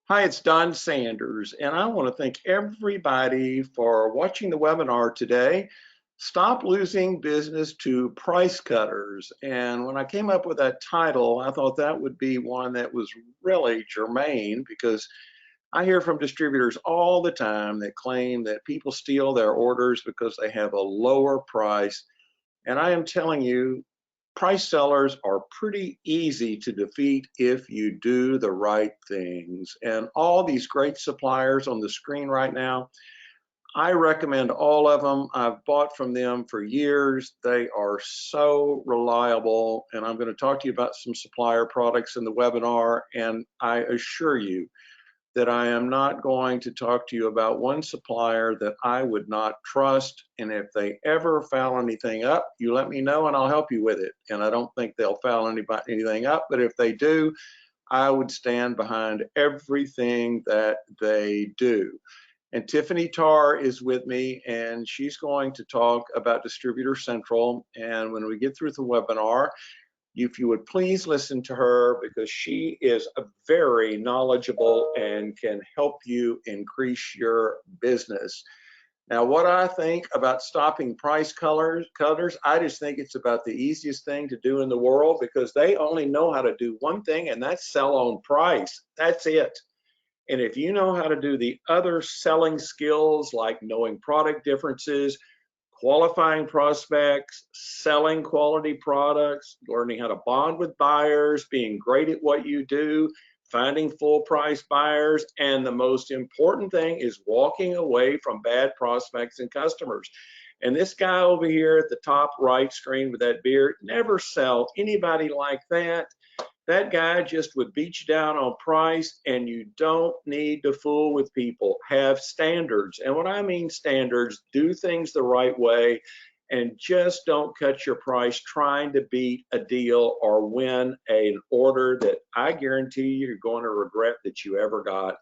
Hi, it's Don Sanders, and I want to thank everybody for watching the webinar today. Stop losing business to price cutters. And when I came up with that title, I thought that would be one that was really germane because I hear from distributors all the time that claim that people steal their orders because they have a lower price. And I am telling you, price sellers are pretty easy to defeat if you do the right things. And all these great suppliers on the screen right now, I recommend all of them. I've bought from them for years. They are so reliable. And I'm going to talk to you about some supplier products in the webinar. And I assure you, that I am not going to talk to you about one supplier that I would not trust. And if they ever foul anything up, you let me know and I'll help you with it. And I don't think they'll foul anything up, but if they do, I would stand behind everything that they do. And Tiffany Tarr is with me, and she's going to talk about Distributor Central. And when we get through the webinar, if you would please listen to her because she is very knowledgeable and can help you increase your business. Now, what I think about stopping price cutters, I just think it's about the easiest thing to do in the world because they only know how to do one thing, and that's sell on price. That's it. And if you know how to do the other selling skills like knowing product differences, qualifying prospects, selling quality products, learning how to bond with buyers, being great at what you do, finding full price buyers, and the most important thing is walking away from bad prospects and customers. And this guy over here at the top right screen with that beard, never sell anybody like that. That guy just would beat you down on price, and you don't need to fool with people. Have standards. And what I mean standards, do things the right way, and just don't cut your price trying to beat a deal or win an order that I guarantee you're going to regret that you ever got.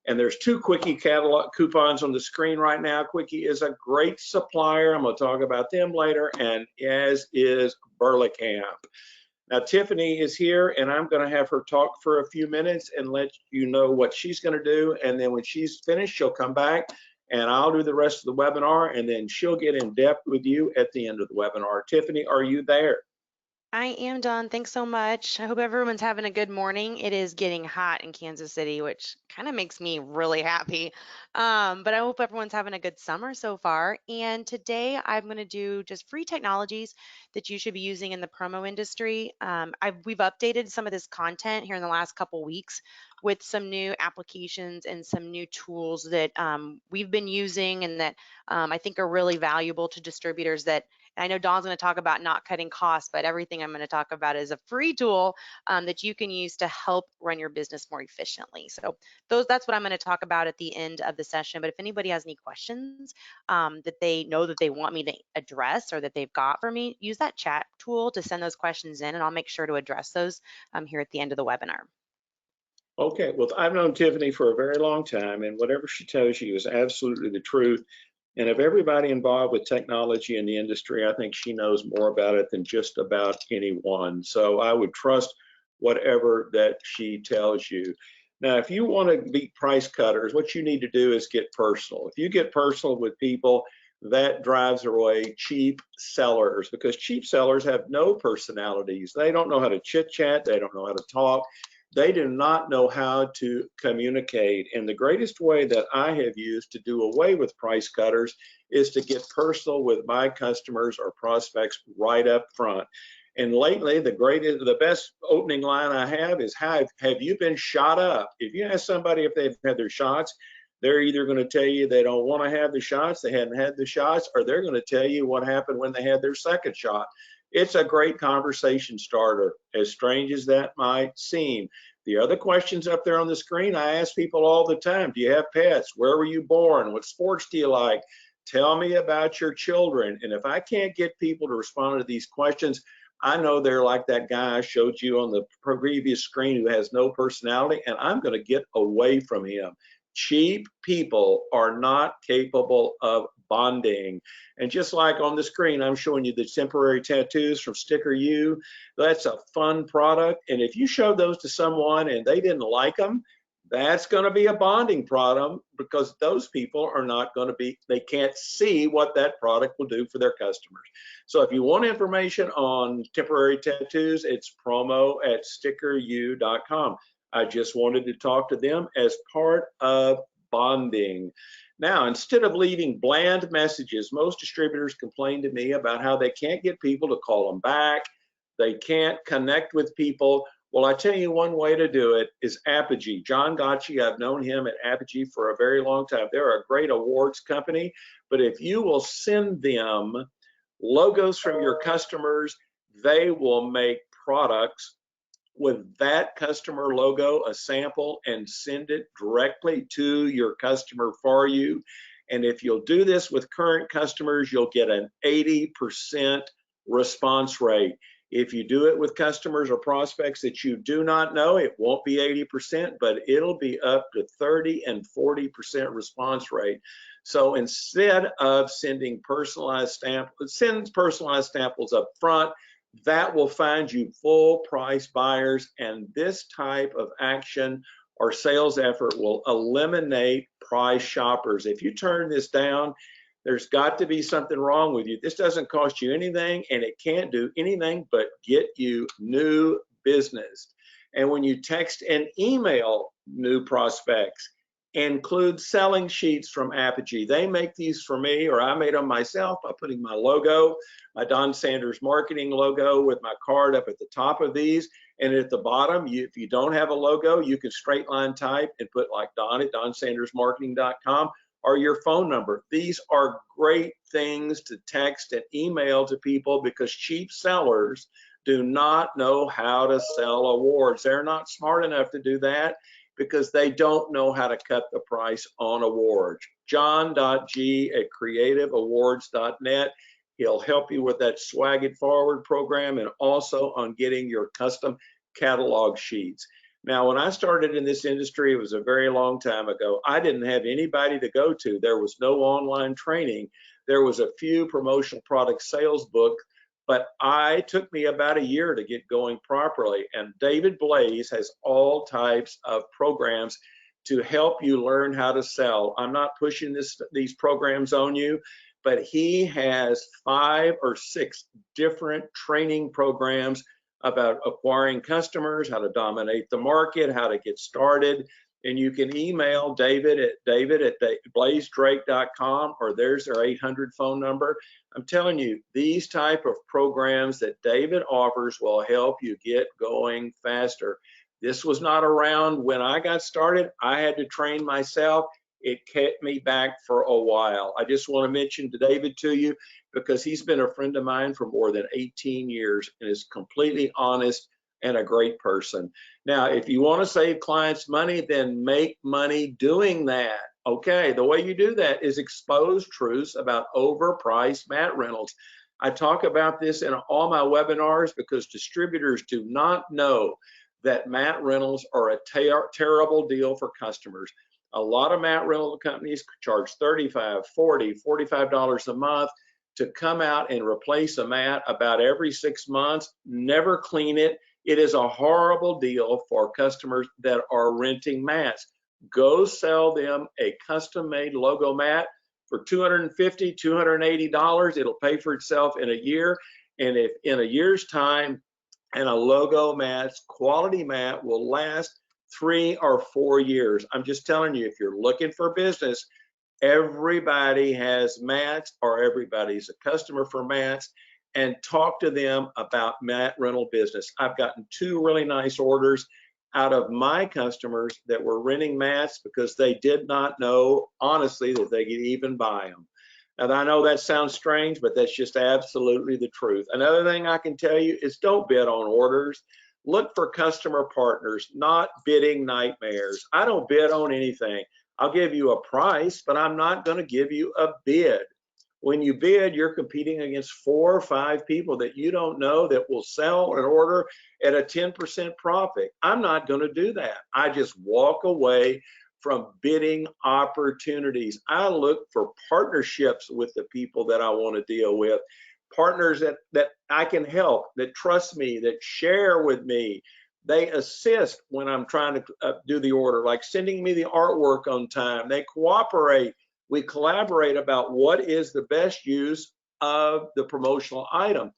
And there's two Quickie catalog coupons on the screen right now. Quickie is a great supplier. I'm going to talk about them later, and as is Burlingame. Now, Tiffany is here, and I'm going to have her talk for a few minutes and let you know what she's going to do. And then when she's finished, she'll come back, and I'll do the rest of the webinar, and then she'll get in depth with you at the end of the webinar. Tiffany, are you there? I am, Don. Thanks so much. I hope everyone's having a good morning. It is getting hot in Kansas City, which kind of makes me really happy. But I hope everyone's having a good summer so far. And today I'm going to do just free technologies that you should be using in the promo industry. We've updated some of this content here in the last couple weeks with some new applications and some new tools that we've been using and that I think are really valuable to distributors that I know Dawn's going to talk about not cutting costs, but everything I'm going to talk about is a free tool that you can use to help run your business more efficiently. So that's what I'm going to talk about at the end of the session. But if anybody has any questions that they know that they want me to address or that they've got for me, use that chat tool to send those questions in, and I'll make sure to address those here at the end of the webinar. Okay, well, I've known Tiffany for a very long time, and whatever she tells you is absolutely the truth. And of everybody involved with technology in the industry, I think she knows more about it than just about anyone. So I would trust whatever that she tells you. Now, if you want to beat price cutters, what you need to do is get personal. If you get personal with people, that drives away cheap sellers because cheap sellers have no personalities. They don't know how to chit chat. They don't know how to talk. They do not know how to communicate. And the greatest way that I have used to do away with price cutters is to get personal with my customers or prospects right up front. And lately, the best opening line I have is, have you been shot up? If you ask somebody if they've had their shots, they're either going to tell you they don't want to have the shots, they hadn't had the shots, or they're going to tell you what happened when they had their second shot. It's a great conversation starter, as strange as that might seem. The other questions up there on the screen, I ask people all the time. Do you have pets? Where were you born? What sports do you like? Tell me about your children. And if I can't get people to respond to these questions, I know they're like that guy I showed you on the previous screen who has no personality, and I'm going to get away from him. Cheap people are not capable of bonding. And just like on the screen, I'm showing you the temporary tattoos from Sticker U. That's a fun product. And if you showed those to someone and they didn't like them, That's going to be a bonding problem because those people are not going to be, they can't see what that product will do for their customers. So if you want information on temporary tattoos, it's promo@stickeru.com. I just wanted to talk to them as part of bonding. Now, instead of leaving bland messages, most distributors complain to me about how they can't get people to call them back. They can't connect with people. Well, I tell you, one way to do it is Apogee. John Gotchi, I've known him at Apogee for a very long time. They're a great awards company, but if you will send them logos from your customers, they will make products with that customer logo, a sample, and send it directly to your customer for you. And if you'll do this with current customers, you'll get an 80% response rate. If you do it with customers or prospects that you do not know, it won't be 80%, but it'll be up to 30 and 40% response rate. So instead of sending personalized samples, send personalized samples up front. That will find you full price buyers, and this type of action or sales effort will eliminate price shoppers. If you turn this down, there's got to be something wrong with you. This doesn't cost you anything, and it can't do anything but get you new business. And when you text and email new prospects, include selling sheets from Apogee. They make these for me, or I made them myself by putting my logo, my Don Sanders marketing logo with my card up at the top of these. And at the bottom, if you don't have a logo, you can straight line type and put like Don at donsandersmarketing.com or your phone number. These are great things to text and email to people because cheap sellers do not know how to sell awards. They're not smart enough to do that because they don't know how to cut the price on awards. John.g@creativeawards.net. He'll help you with that Swag It Forward program and also on getting your custom catalog sheets. Now, when I started in this industry, it was a very long time ago. I didn't have anybody to go to. There was no online training. There was a few promotional product sales books, but it took me about a year to get going properly. And David Blaze has all types of programs to help you learn how to sell. I'm not pushing these programs on you, but he has 5 or 6 different training programs about acquiring customers, how to dominate the market, how to get started. And you can email David at blazedrake.com, or there's their 800 phone number. I'm telling you, these type of programs that David offers will help you get going faster. This was not around when I got started. I had to train myself. It kept me back for a while. I just want to mention David to you because he's been a friend of mine for more than 18 years and is completely honest and a great person. Now, if you want to save clients money, then make money doing that. Okay, the way you do that is expose truths about overpriced mat rentals. I talk about this in all my webinars because distributors do not know that mat rentals are a terrible deal for customers. A lot of mat rental companies charge $35, $40, $45 a month to come out and replace a mat about every 6 months, never clean it. It is a horrible deal for customers that are renting mats. Go sell them a custom-made logo mat for $250, $280. It'll pay for itself in a year. And if in a year's time, and a logo mat's quality mat will last 3 or 4 years. I'm just telling you, if you're looking for business, everybody has mats or everybody's a customer for mats, and talk to them about mat rental business. I've gotten 2 really nice orders out of my customers that were renting mats because they did not know, honestly, that they could even buy them. And I know that sounds strange, but that's just absolutely the truth. Another thing I can tell you is don't bid on orders. Look for customer partners, not bidding nightmares. I don't bid on anything. I'll give you a price, but I'm not going to give you a bid. When you bid, you're competing against 4 or 5 people that you don't know that will sell an order at a 10% profit. I'm not going to do that. I just walk away from bidding opportunities. I look for partnerships with the people that I want to deal with, partners that I can help, that trust me, that share with me, They assist when I'm trying to do the order, like sending me the artwork on time. They cooperate. We collaborate about what is the best use of the promotional item.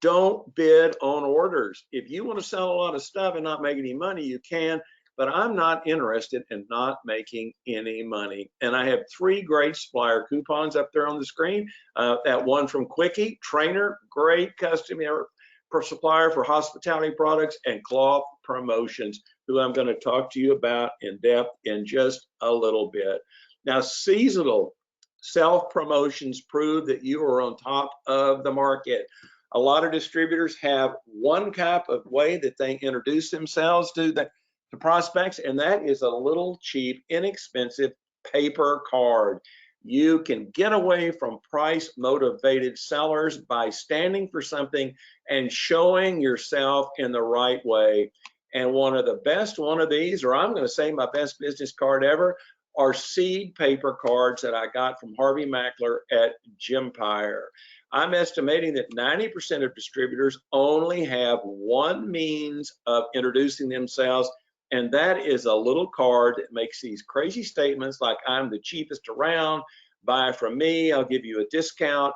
Don't bid on orders. If you want to sell a lot of stuff and not make any money, you can, but I'm not interested in not making any money. And I have 3 great supplier coupons up there on the screen. That one from Quickie, Trainer, great customer per supplier for hospitality products, and Cloth Promotions, who I'm going to talk to you about in depth in just a little bit. Now, seasonal self-promotions prove that you are on top of the market. A lot of distributors have one type of way that they introduce themselves to the prospects, and that is a little cheap, inexpensive paper card. You can get away from price motivated sellers by standing for something and showing yourself in the right way. And one of the best one of these, or I'm going to say my best business card ever, are seed paper cards that I got from Harvey Mackler at Gympire. I'm estimating that 90% of distributors only have one means of introducing themselves, and that is a little card that makes these crazy statements like, I'm the cheapest around, buy from me, I'll give you a discount.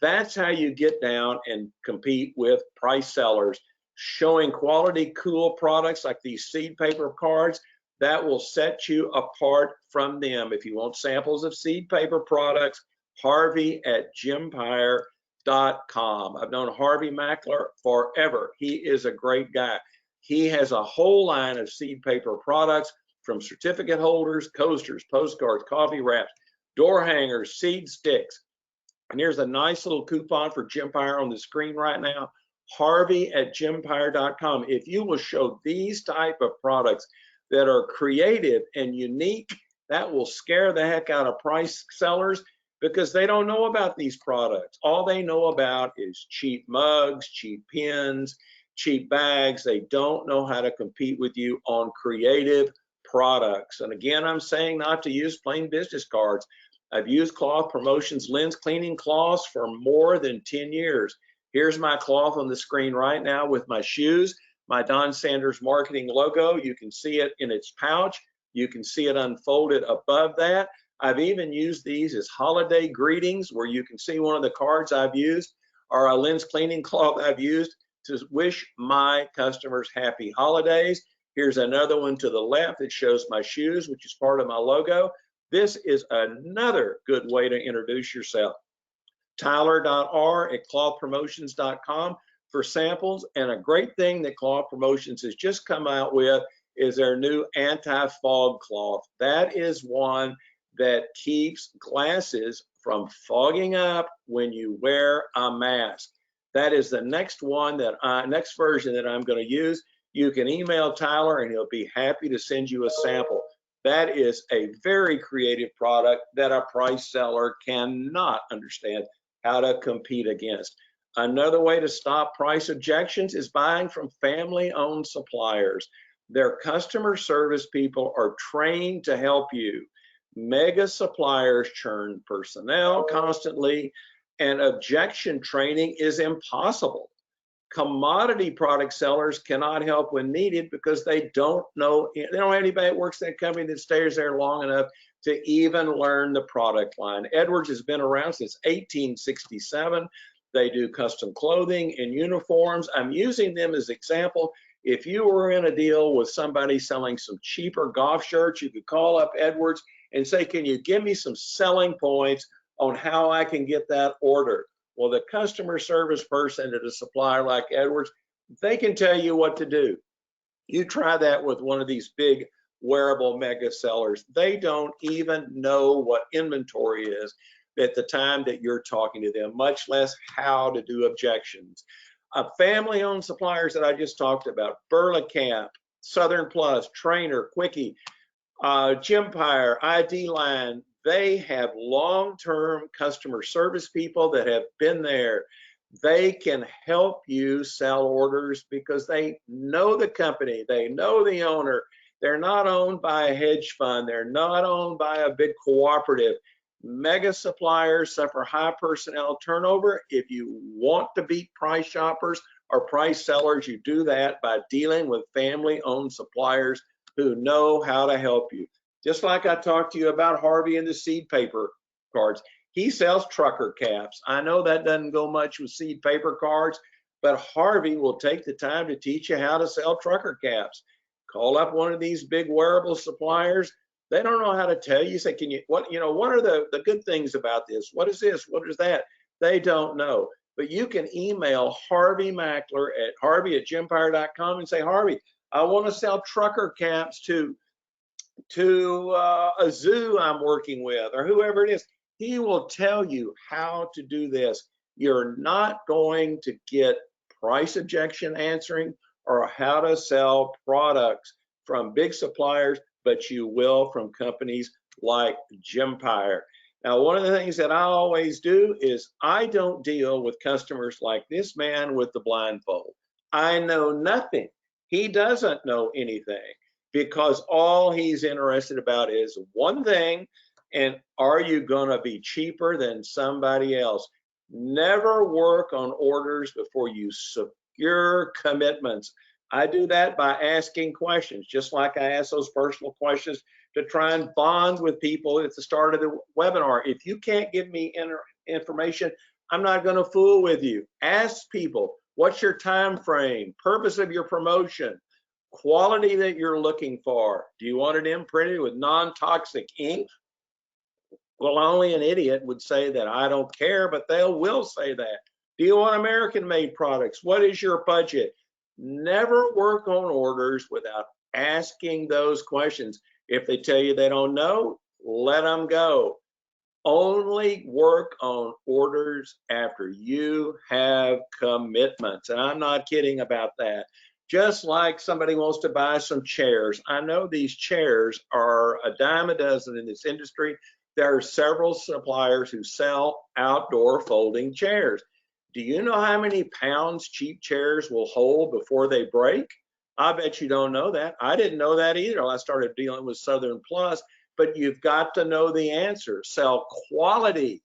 That's how you get down and compete with price sellers. Showing quality, cool products like these seed paper cards, that will set you apart from them. If you want samples of seed paper products, Harvey at Gympire.com. I've known Harvey Mackler forever. He is a great guy. He has a whole line of seed paper products, from certificate holders, coasters, postcards, coffee wraps, door hangers, seed sticks. And here's a nice little coupon for Gympire on the screen right now, Harvey at Gympire.com. If you will show these type of products that are creative and unique, that will scare the heck out of price sellers, because they don't know about these products. All they know about is cheap mugs, cheap pens, cheap bags. They don't know how to compete with you on creative products. And again, I'm saying not to use plain business cards. I've used Cloth Promotions lens cleaning cloths for more than 10 years. Here's my cloth on the screen right now with my shoes, my Don Sanders marketing logo. You can see it in its pouch. You can see it unfolded above that. I've even used these as holiday greetings, where you can see one of the cards I've used, or a lens cleaning cloth I've used to wish my customers happy holidays. Here's another one to the left that shows my shoes, which is part of my logo. This is another good way to introduce yourself. Tyler.R at clothpromotions.com for samples. And a great thing that Cloth Promotions has just come out with is their new anti-fog cloth. That is one that keeps glasses from fogging up when you wear a mask. That is the next one that next version that I'm going to use. You can email Tyler and he'll be happy to send you a sample. That is a very creative product that a price seller cannot understand how to compete against. Another way to stop price objections is buying from family-owned suppliers. Their customer service people are trained to help you. Mega suppliers churn personnel constantly, and objection training is impossible. Commodity product sellers cannot help when needed because they don't know, they don't have anybody that works in that company that stays there long enough to even learn the product line. Edwards has been around since 1867. They do custom clothing and uniforms. I'm using them as example. If you were in a deal with somebody selling some cheaper golf shirts, you could call up Edwards and say, can you give me some selling points on how I can get that ordered? Well, the customer service person at a supplier like Edwards, they can tell you what to do. You try that with one of these big wearable mega sellers. They don't even know what inventory is at the time that you're talking to them, much less how to do objections. Family-owned suppliers that I just talked about, Burlacamp, Southern Plus, Trainer, Quickie, Gympire, ID Line, they have long-term customer service people that have been there. They can help you sell orders because they know the company, they know the owner. They're not owned by a hedge fund. They're not owned by a big cooperative. Mega suppliers suffer high personnel turnover. If you want to beat price shoppers are price sellers, you do that by dealing with family-owned suppliers who know how to help you. Just like I talked to you about Harvey and the seed paper cards. He sells trucker caps. I know that doesn't go much with seed paper cards, but Harvey will take the time to teach you how to sell trucker caps. Call up one of these big wearable suppliers. They don't know how to tell you. Say, can you, what are the good things about this? What is this? What is that? They don't know. But you can email Harvey Mackler at harvey@gympire.com and say, Harvey, I want to sell trucker caps to a zoo I'm working with, or whoever it is. He will tell you how to do this. You're not going to get price objection answering or how to sell products from big suppliers, but you will from companies like Gympire. Now, one of the things that I always do is I don't deal with customers like this man with the blindfold. I know nothing. He doesn't know anything, because all he's interested about is one thing, and are you going to be cheaper than somebody else? Never work on orders before you secure commitments. I do that by asking questions, just like I ask those personal questions to try and bond with people at the start of the webinar. If you can't give me information, I'm not going to fool with you. Ask people, what's your time frame, purpose of your promotion, quality that you're looking for. Do you want it imprinted with non-toxic ink? Well, only an idiot would say that. I don't care, but they will say that. Do you want American-made products? What is your budget? Never work on orders without asking those questions. If they tell you they don't know, let them go. Only work on orders after you have commitments. And I'm not kidding about that. Just like somebody wants to buy some chairs. I know these chairs are a dime a dozen in this industry. There are several suppliers who sell outdoor folding chairs. Do you know how many pounds cheap chairs will hold before they break? I bet you don't know that. I didn't know that either. I started dealing with Southern Plus, but you've got to know the answer. Sell quality,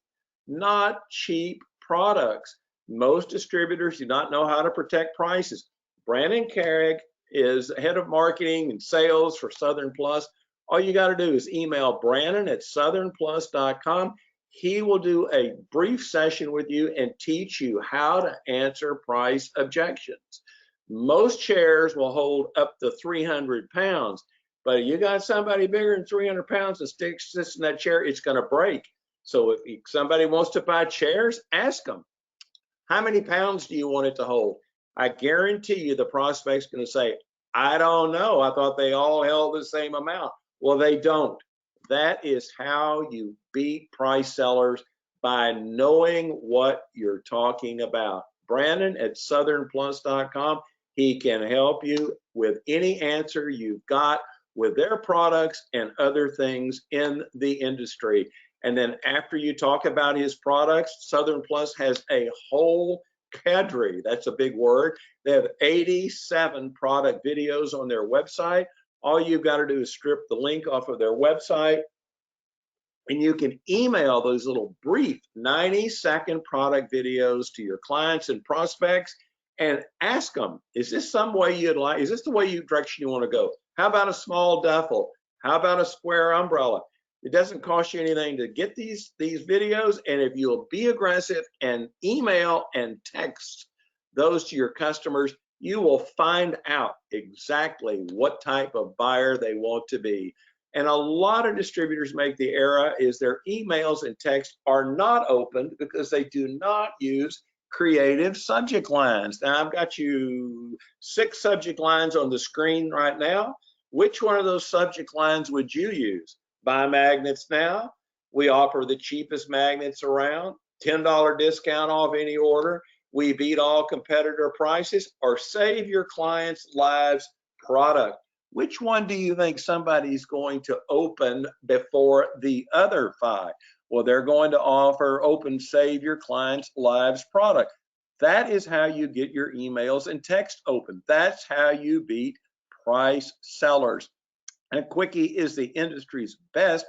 not cheap products. Most distributors do not know how to protect prices. Brandon Carrick is head of marketing and sales for Southern Plus. All you got to do is email Brandon@southernplus.com. He will do a brief session with you and teach you how to answer price objections. Most chairs will hold up to 300 pounds, but you got somebody bigger than 300 pounds that sits in that chair, it's going to break. So if somebody wants to buy chairs, ask them, how many pounds do you want it to hold? I guarantee you the prospect's going to say, I don't know. I thought they all held the same amount. Well, they don't. That is how you beat price sellers, by knowing what you're talking about. Brandon@southernplus.com. He can help you with any answer you've got with their products and other things in the industry. And then after you talk about his products, Southern Plus has a whole cadre. That's a big word. They have 87 product videos on their website. All you've got to do is strip the link off of their website, and you can email those little brief 90-second product videos to your clients and prospects and ask them, is this some way you'd like, is this the direction you want to go? How about a small duffel? How about a square umbrella? It doesn't cost you anything to get these videos, and if you'll be aggressive and email and text those to your customers, you will find out exactly what type of buyer they want to be. And a lot of distributors make the error is their emails and text are not opened because they do not use creative subject lines. Now I've got you 6 subject lines on the screen right now. Which one of those subject lines would you use? Buy magnets now. We offer the cheapest magnets around. $10 discount off any order. We beat all competitor prices. Or save your clients' lives product. Which one do you think somebody's going to open before the other 5? Well, they're going to offer save your clients' lives product. That is how you get your emails and text open. That's how you beat price sellers. And Quickie is the industry's best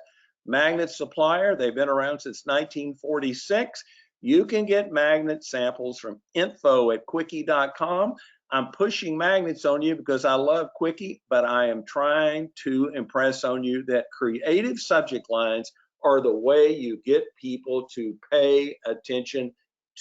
magnet supplier. They've been around since 1946. You can get magnet samples from info@quickie.com. I'm pushing magnets on you because I love Quickie, but I am trying to impress on you that creative subject lines are the way you get people to pay attention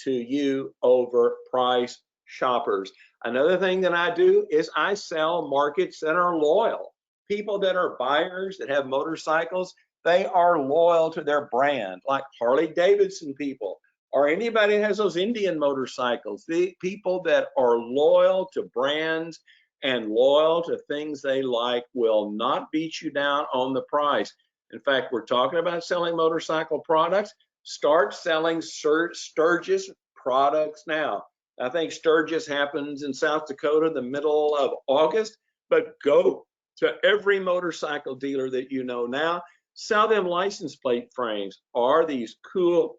to you over price shoppers. Another thing that I do is I sell markets that are loyal. People that are buyers that have motorcycles, they are loyal to their brand, like Harley Davidson people, or anybody that has those Indian motorcycles. The people that are loyal to brands and loyal to things they like will not beat you down on the price. In fact, we're talking about selling motorcycle products. Start selling Sturgis products now. I think Sturgis happens in South Dakota the middle of August, but go to every motorcycle dealer that you know now. Sell them license plate frames or these cool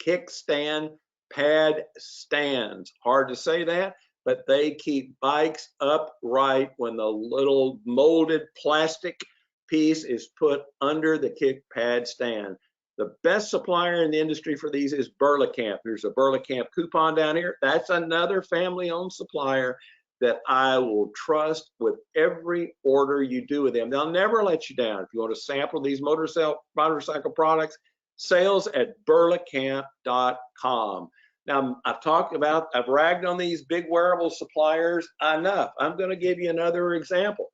kickstand pad stands. Hard to say that, but they keep bikes upright when the little molded plastic piece is put under the kick pad stand. The best supplier in the industry for these is Burlacamp. There's a Burlacamp coupon down here. That's another family-owned supplier that I will trust with every order you do with them. They'll never let you down. If you want to sample these motorcycle products, sales@burlacamp.com. Now, I've ragged on these big wearable suppliers enough. I'm going to give you another example.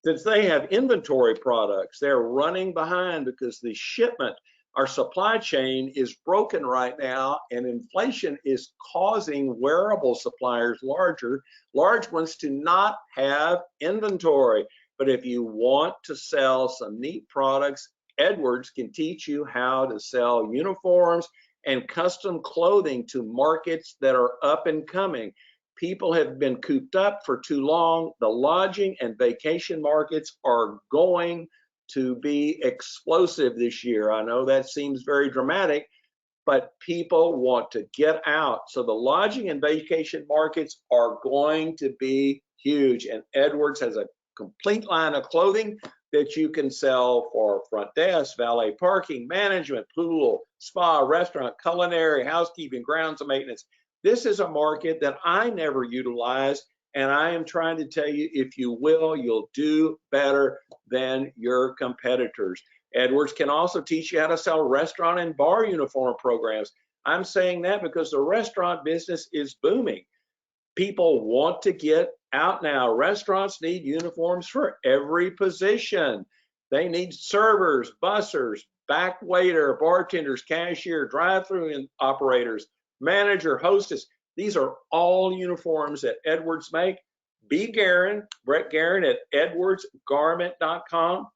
Since they have inventory products, they're running behind because the shipment, our supply chain is broken right now, and inflation is causing wearable suppliers, large ones, to not have inventory. But if you want to sell some neat products, Edwards can teach you how to sell uniforms and custom clothing to markets that are up and coming. People have been cooped up for too long. The lodging and vacation markets are going to be explosive this year. I know that seems very dramatic, but people want to get out. So the lodging and vacation markets are going to be huge. And Edwards has a complete line of clothing that you can sell for front desk, valet parking, management, pool, spa, restaurant, culinary, housekeeping, grounds maintenance. This is a market that I never utilized, and I am trying to tell you, if you will, you'll do better than your competitors. Edwards can also teach you how to sell restaurant and bar uniform programs. I'm saying that because the restaurant business is booming. People want to get out now. Restaurants need uniforms for every position. They need servers, bussers, back waiter, bartenders, cashier, drive-through operators, manager, hostess. These are all uniforms that Edwards make. Brett Guerin at edwardsgarment.com.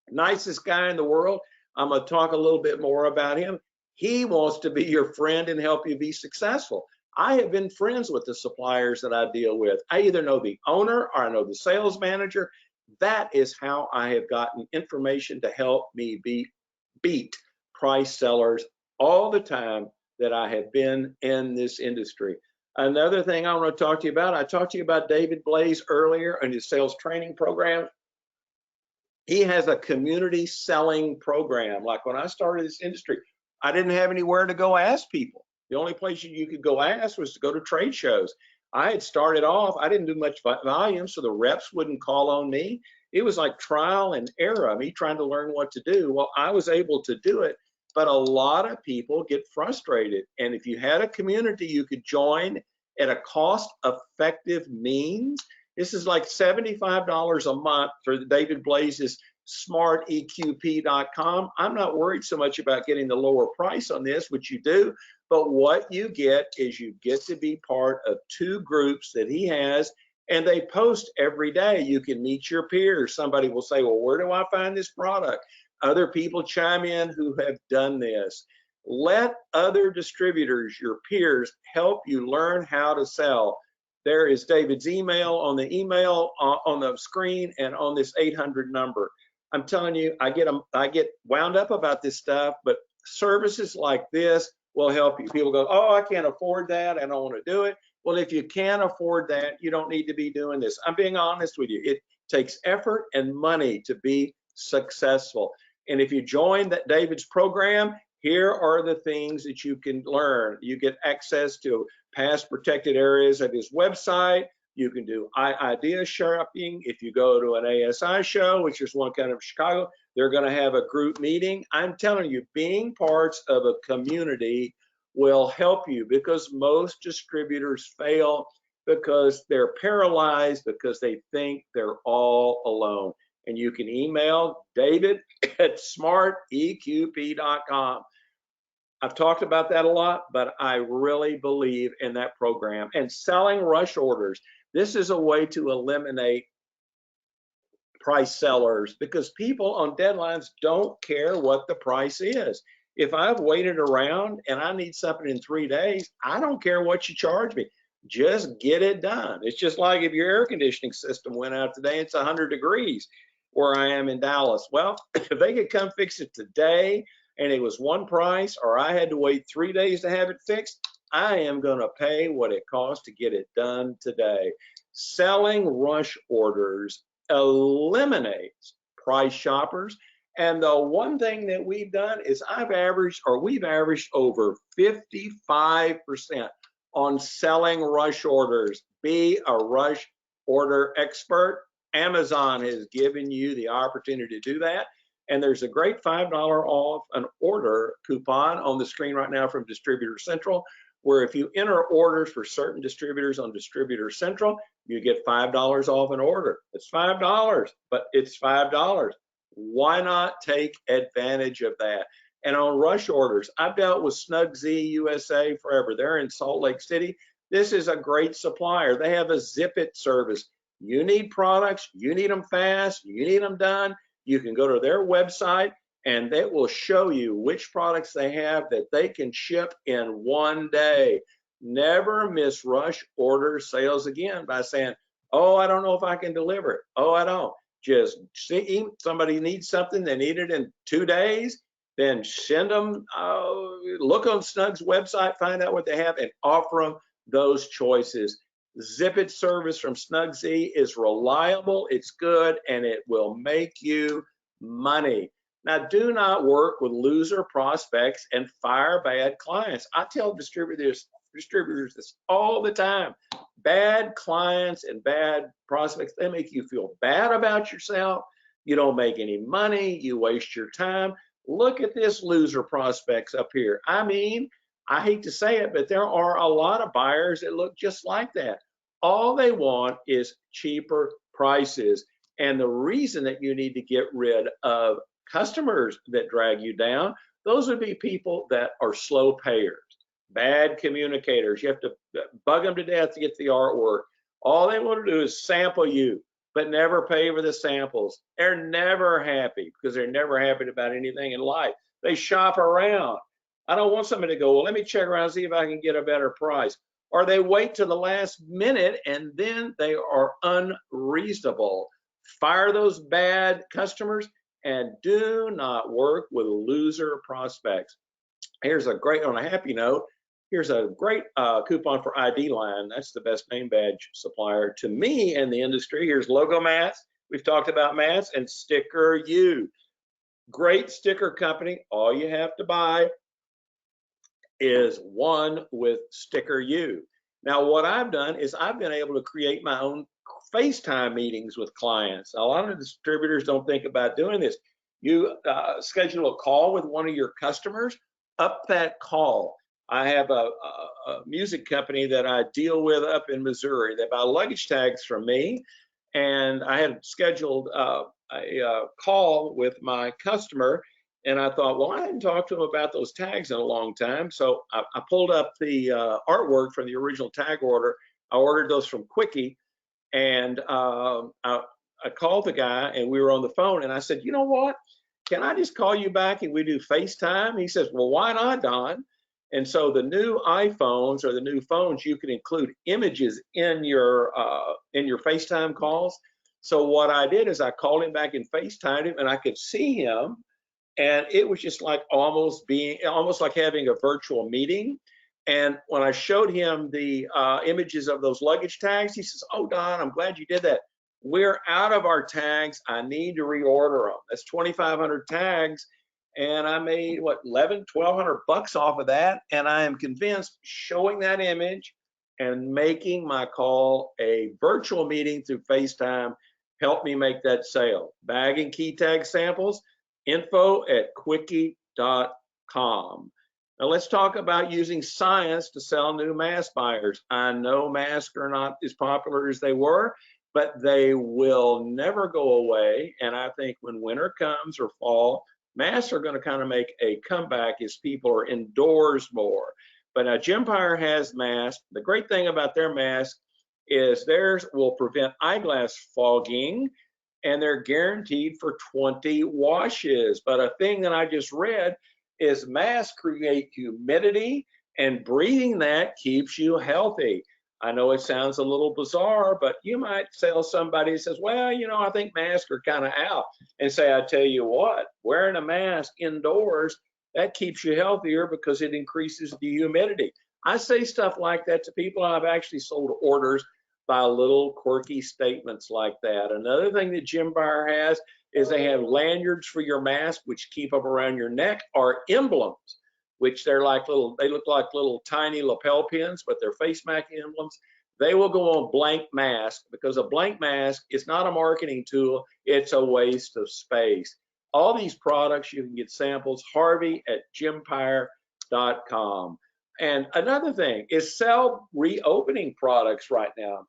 Nicest guy in the world. I'm going to talk a little bit more about him. He wants to be your friend and help you be successful. I have been friends with the suppliers that I deal with. I either know the owner or I know the sales manager. That is how I have gotten information to help me beat price sellers all the time that I have been in this industry. Another thing I want to talk to you about, I talked to you about David Blaze earlier and his sales training program. He has a community selling program. Like when I started this industry, I didn't have anywhere to go ask people. The only place you could go ask was to go to trade shows. I had started off, I didn't do much volume, so the reps wouldn't call on me. It was like trial and error, me trying to learn what to do. Well, I was able to do it, but a lot of people get frustrated. And if you had a community you could join at a cost-effective means, this is like $75 a month for David Blaze's smarteqp.com. I'm not worried so much about getting the lower price on this, which you do, but what you get is you get to be part of 2 groups that he has, and they post every day. You can meet your peers. Somebody will say, well, where do I find this product? Other people chime in who have done this. Let other distributors, your peers, help you learn how to sell. There is David's email on the screen and on this 800 number. I'm telling you, I get wound up about this stuff, but services like this will help you. People go, oh, I can't afford that. I don't want to do it. Well, if you can't afford that, you don't need to be doing this. I'm being honest with you. It takes effort and money to be successful. And if you join David's program, Here are the things that you can learn. You get access to past protected areas of his website. You can do idea shopping. If you go to an ASI show, which is one kind of Chicago, they're going to have a group meeting. I'm telling you, being parts of a community will help you, because most distributors fail because they're paralyzed, because they think they're all alone. And you can email David at smarteqp.com. I've talked about that a lot, but I really believe in that program. And selling rush orders. This is a way to eliminate price sellers, because people on deadlines don't care what the price is. If I've waited around and I need something in 3 days, I don't care what you charge me. Just get it done. It's just like if your air conditioning system went out today, it's 100 degrees where I am in Dallas. Well, if they could come fix it today and it was one price, or I had to wait 3 days to have it fixed, I am going to pay what it costs to get it done today. Selling rush orders eliminates price shoppers. And the one thing that we've done is we've averaged over 55% on selling rush orders. Be a rush order expert. Amazon has given you the opportunity to do that. And there's a great $5 off an order coupon on the screen right now from Distributor Central, where if you enter orders for certain distributors on Distributor Central, you get $5 off an order. It's $5, but it's $5. Why not take advantage of that? And on rush orders, I've dealt with Snug Z USA forever. They're in Salt Lake City. This is a great supplier. They have a zip it service. You need products, you need them fast, you need them done. You can go to their website and they will show you which products they have that they can ship in 1 day. Never miss rush order sales again by saying, oh, I don't know if I can deliver it. Oh, I don't. Just see somebody needs something, they need it in 2 days, then send them, look on Snug's website, find out what they have, and offer them those choices. Zip it service from Snug Z is reliable, it's good, and it will make you money. Now, do not work with loser prospects and fire bad clients. I tell distributors this all the time. Bad clients and bad prospects, they make you feel bad about yourself. You don't make any money, you waste your time. Look at this loser prospects up here. I mean, I hate to say it, but there are a lot of buyers that look just like that. All they want is cheaper prices. And the reason that you need to get rid of customers that drag you down, those would be people that are slow payers, bad communicators. You have to bug them to death to get the artwork. All they want to do is sample you, but never pay for the samples. They're never happy because they're never happy about anything in life. They shop around. I don't want somebody to go, well, let me check around and see if I can get a better price. Or they wait to the last minute and then they are unreasonable. Fire those bad customers and do not work with loser prospects. Here's a great, on a happy note, here's a great coupon for ID Line. That's the best name badge supplier to me in the industry. Here's logo mats. We've talked about mats, and Sticker U. Great sticker company. All you have to buy is one with Sticker U. Now, what I've done is I've been able to create my own FaceTime meetings with clients. A lot of distributors don't think about doing this. You schedule a call with one of your customers, up that call. I have a music company that I deal with up in Missouri. They buy luggage tags from me, and I had scheduled a call with my customer, and I thought, well, I hadn't talked to him about those tags in a long time, so I pulled up the artwork from the original tag order. I ordered those from Quickie, and I called the guy, and we were on the phone, and I said, you know what? Can I just call you back and we do FaceTime? He says, well, why not, Don? And so the new iPhones or the new phones, you can include images in your FaceTime calls. So what I did is I called him back and FaceTimed him, and I could see him, and it was just like almost like having a virtual meeting. And when I showed him the images of those luggage tags, he says, oh, Don, I'm glad you did that. We're out of our tags. I need to reorder them. That's 2,500 tags. and I made what, 1,200 bucks off of that. And I am convinced showing that image and making my call a virtual meeting through FaceTime helped me make that sale. Bag and key tag samples, info@quickie.com. Now let's talk about using science to sell new mask buyers. I know masks are not as popular as they were, but they will never go away. And I think when winter comes or fall, masks are going to kind of make a comeback as people are indoors more. But now Gempire has masks. The great thing about their mask is theirs will prevent eyeglass fogging, and they're guaranteed for 20 washes. But a thing that I just read is masks create humidity, and breathing that keeps you healthy. I know it sounds a little bizarre, but you might tell somebody who says, well, I think masks are kind of out, and say, I tell you what, wearing a mask indoors, that keeps you healthier because it increases the humidity. I say stuff like that to people. I've actually sold orders by little quirky statements like that. Another thing that Gempire has is they have lanyards for your mask, which keep up around your neck, or emblems, which they look like little tiny lapel pins, but they're face mask emblems. They will go on blank mask, because a blank mask is not a marketing tool, it's a waste of space. All these products, you can get samples, harvey@gempire.com. And another thing is sell reopening products right now.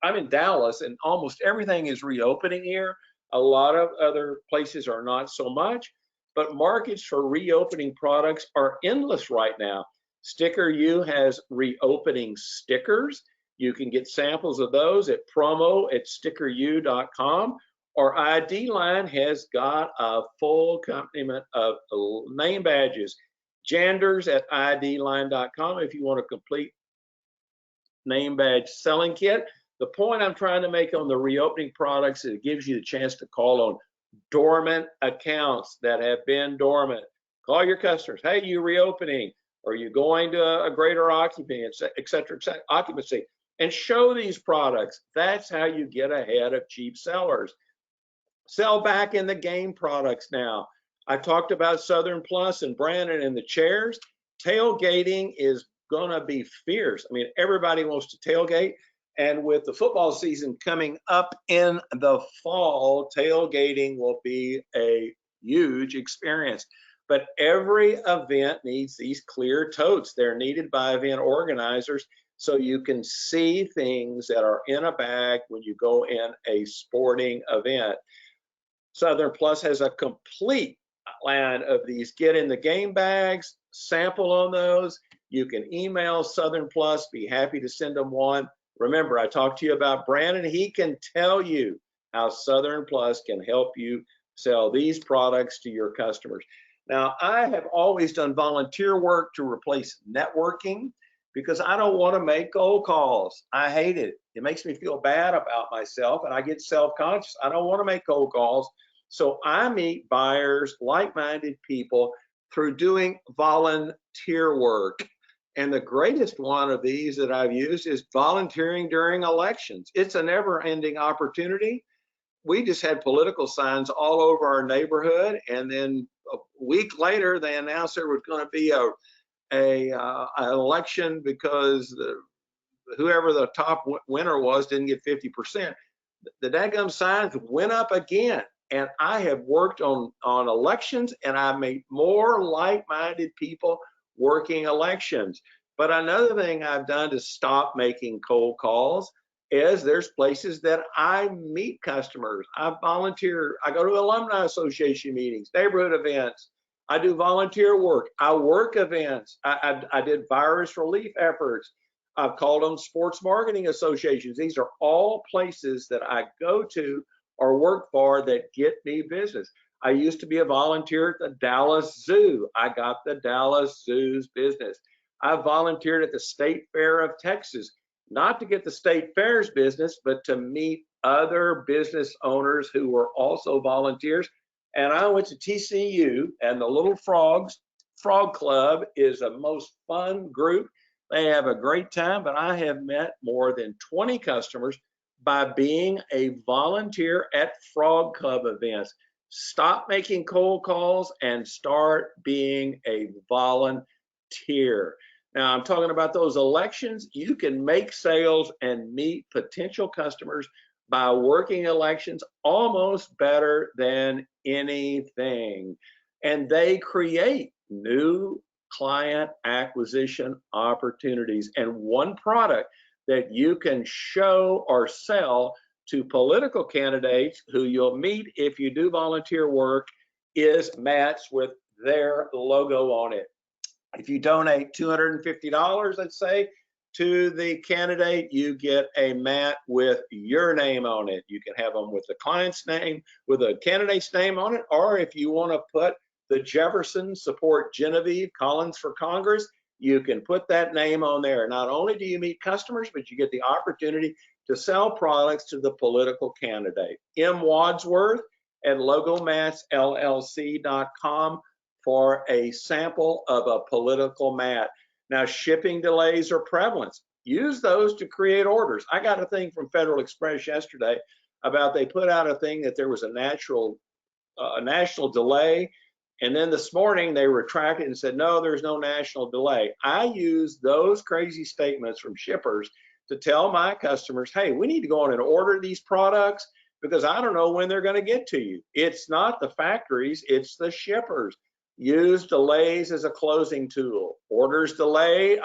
I'm in Dallas, and almost everything is reopening here. A lot of other places are not so much, but markets for reopening products are endless right now. Sticker U has reopening stickers. You can get samples of those at promo@stickeru.com, or ID Line has got a full complement of name badges. Janders@idline.com if you want a complete name badge selling kit. The point I'm trying to make on the reopening products is it gives you the chance to call on dormant accounts that have been dormant. Call your customers. Hey, you reopening? Are you going to a greater occupancy, et cetera, occupancy? And show these products. That's how you get ahead of cheap sellers. Sell back in the game products now. I talked about Southern Plus and Brandon and the chairs. Tailgating is going to be fierce. I mean, everybody wants to tailgate. And with the football season coming up in the fall, tailgating will be a huge experience. But every event needs these clear totes. They're needed by event organizers so you can see things that are in a bag when you go in a sporting event. Southern Plus has a complete line of these get in the game bags, sample on those. You can email Southern Plus, be happy to send them one. Remember, I talked to you about Brandon. He can tell you how Southern Plus can help you sell these products to your customers. Now, I have always done volunteer work to replace networking because I don't want to make cold calls. I hate it. It makes me feel bad about myself, and I get self-conscious. I don't want to make cold calls. So I meet buyers, like-minded people, through doing volunteer work. And the greatest one of these that I've used is volunteering during elections. It's a never-ending opportunity. We just had political signs all over our neighborhood, and then a week later, they announced there was going to be an election because whoever the top winner was didn't get 50%. The daggum signs went up again. And I have worked on elections, and I made more like-minded people working elections. But another thing I've done to stop making cold calls is there's places that I meet customers. I volunteer. I go to alumni association meetings, neighborhood events. I do volunteer work. I work events. I did virus relief efforts. I've called on sports marketing associations. These are all places that I go to or work for that get me business. I used to be a volunteer at the Dallas Zoo. I got the Dallas Zoo's business. I volunteered at the State Fair of Texas, not to get the State Fair's business, but to meet other business owners who were also volunteers. And I went to TCU, and the Little Frogs Frog Club is a most fun group. They have a great time, but I have met more than 20 customers by being a volunteer at Frog Club events. Stop making cold calls and start being a volunteer. Now, I'm talking about those elections. You can make sales and meet potential customers by working elections almost better than anything. And they create new client acquisition opportunities. And one product that you can show or sell to political candidates who you'll meet if you do volunteer work is mats with their logo on it. If you donate $250, let's say, to the candidate, you get a mat with your name on it. You can have them with the client's name, with a candidate's name on it, or if you want to put the Jefferson support Genevieve Collins for Congress, you can put that name on there. Not only do you meet customers, but you get the opportunity to sell products to the political candidate. M. Wadsworth at logomatsllc.com for a sample of a political mat. Now, shipping delays are prevalent. Use those to create orders. I got a thing from Federal Express yesterday about they put out a thing that there was a national delay, and then this morning they retracted and said, no, there's no national delay. I use those crazy statements from shippers to tell my customers, hey, we need to go on and order these products because I don't know when they're going to get to you. It's not the factories, it's the shippers. Use delays as a closing tool. Orders delay,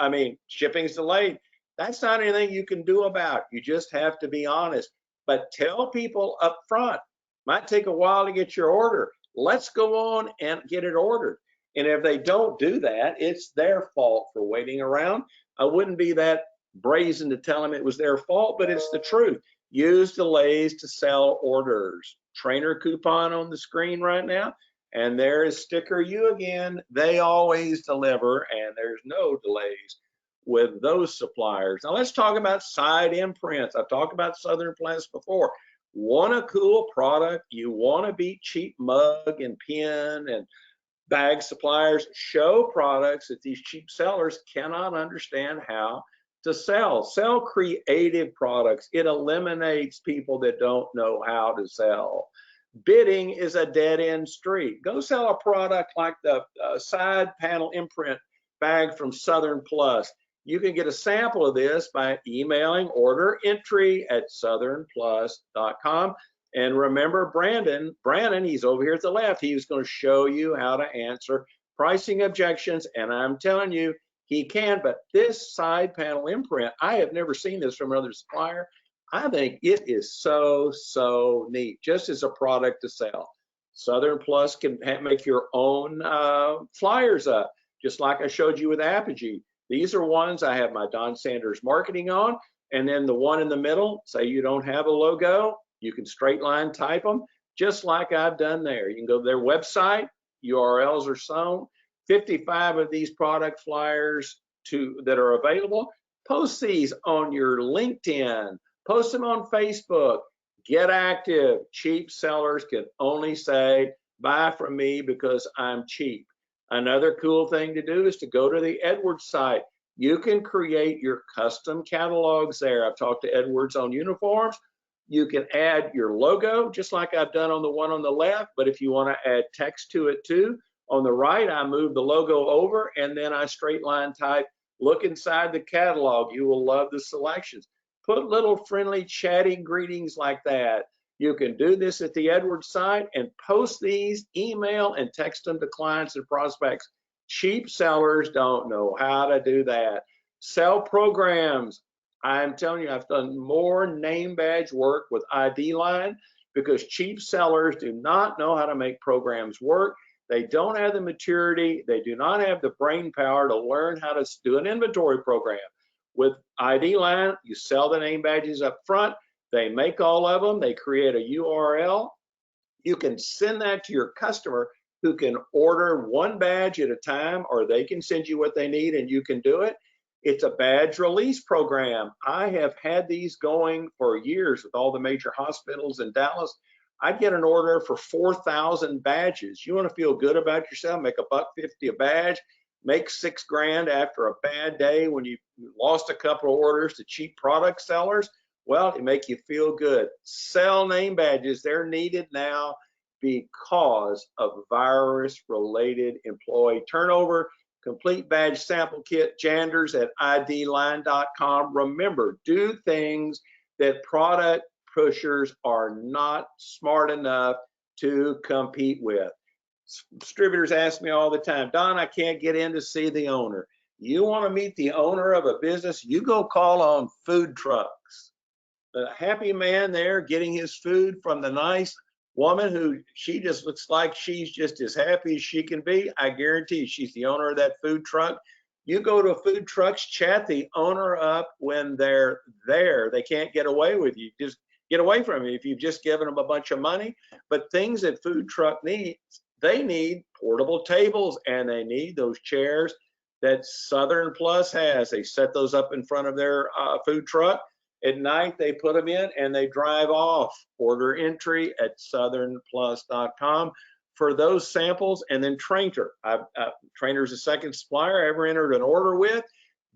shipping's delayed. That's not anything you can do about. You just have to be honest. But tell people up front, might take a while to get your order. Let's go on and get it ordered. And if they don't do that, it's their fault for waiting around. I wouldn't be that brazen to tell them it was their fault, but it's the truth. Use delays to sell orders. Trainer coupon on the screen right now. And there is sticker you again. They always deliver, and there's no delays with those suppliers. Now let's talk about side imprints. I've talked about Southern Plants before. Want a cool product? You want to beat cheap mug and pen and bag suppliers? Show products that these cheap sellers cannot understand how to sell. Sell creative products. It eliminates people that don't know how to sell. Bidding is a dead-end street. Go sell a product like the side panel imprint bag from Southern Plus. You can get a sample of this by emailing order entry at southernplus.com. And remember Brandon, he's over here at the left. He was going to show you how to answer pricing objections. And I'm telling you, he can. But this side panel imprint, I have never seen this from another supplier. I think it is so neat, just as a product to sell. Southern Plus can make your own flyers up, just like I showed you with Apogee. These are ones I have my Don Sanders marketing on, and then the one in the middle, say you don't have a logo, you can straight line type them, just like I've done there. You can go to their website, URLs are shown, 55 of these product flyers that are available. Post these on your LinkedIn. Post them on Facebook. Get active. Cheap sellers can only say, buy from me because I'm cheap. Another cool thing to do is to go to the Edwards site. You can create your custom catalogs there. I've talked to Edwards on uniforms. You can add your logo, just like I've done on the one on the left, but if you want to add text to it too, on the right, I move the logo over and then I straight line type, look inside the catalog. You will love the selections. Put little friendly chatty greetings like that. You can do this at the Edwards site and post these, email and text them to clients and prospects. Cheap sellers don't know how to do that. Sell programs. I'm telling you, I've done more name badge work with ID Line because cheap sellers do not know how to make programs work. They don't have the maturity. They do not have the brain power to learn how to do an inventory program. With ID Line, you sell the name badges up front. They make all of them. They create a URL. You can send that to your customer who can order one badge at a time, or they can send you what they need and you can do it. It's a badge release program. I have had these going for years with all the major hospitals in Dallas. I'd get an order for 4,000 badges. You want to feel good about yourself, make $1.50 a badge, make $6 grand after a bad day when you lost a couple of orders to cheap product sellers. Well, it make you feel good. Sell name badges. They're needed now. because of virus-related employee turnover. Complete badge sample kit, Janders at idline.com. Remember, do things that product pushers are not smart enough to compete with. Distributors ask me all the time, Don, I can't get in to see the owner. You want to meet the owner of a business, you go call on food trucks. The happy man there getting his food from the nice woman who she just looks like she's just as happy as she can be. I guarantee she's the owner of that food truck. You go to food trucks, chat the owner up when they're there. They can't get away with you. Just get away from you if you've just given them a bunch of money. But things that food truck needs, they need portable tables and they need those chairs that Southern Plus has. They set those up in front of their food truck. At night, they put them in and they drive off. Order entry at southernplus.com for those samples. And then Trainer. Trainer's a second supplier I ever entered an order with.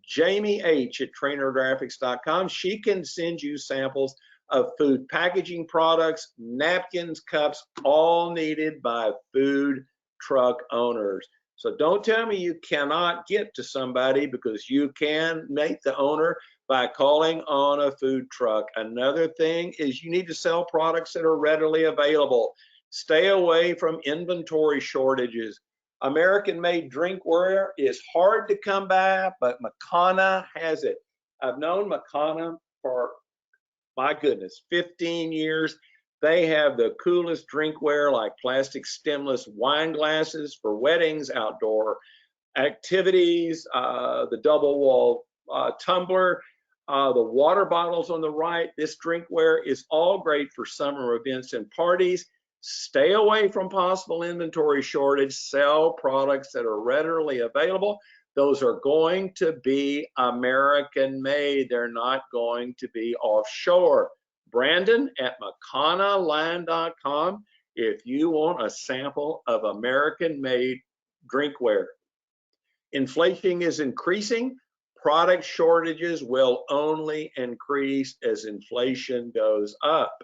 Jamie H at trainergraphics.com. She can send you samples of food packaging products, napkins, cups, all needed by food truck owners. So don't tell me you cannot get to somebody, because you can meet the owner by calling on a food truck. Another thing is you need to sell products that are readily available. Stay away from inventory shortages. American-made drinkware is hard to come by, but Makana has it. I've known Makana for, my goodness, 15 years. They have the coolest drinkware, like plastic stemless wine glasses for weddings, outdoor activities, the double wall tumbler, the water bottles on the right. This drinkware is all great for summer events and parties. Stay away from possible inventory shortage. Sell products that are readily available. Those are going to be American made. They're not going to be offshore. Brandon at McConaugheyLine.com if you want a sample of American made drinkware. Inflation is increasing. Product shortages will only increase as inflation goes up.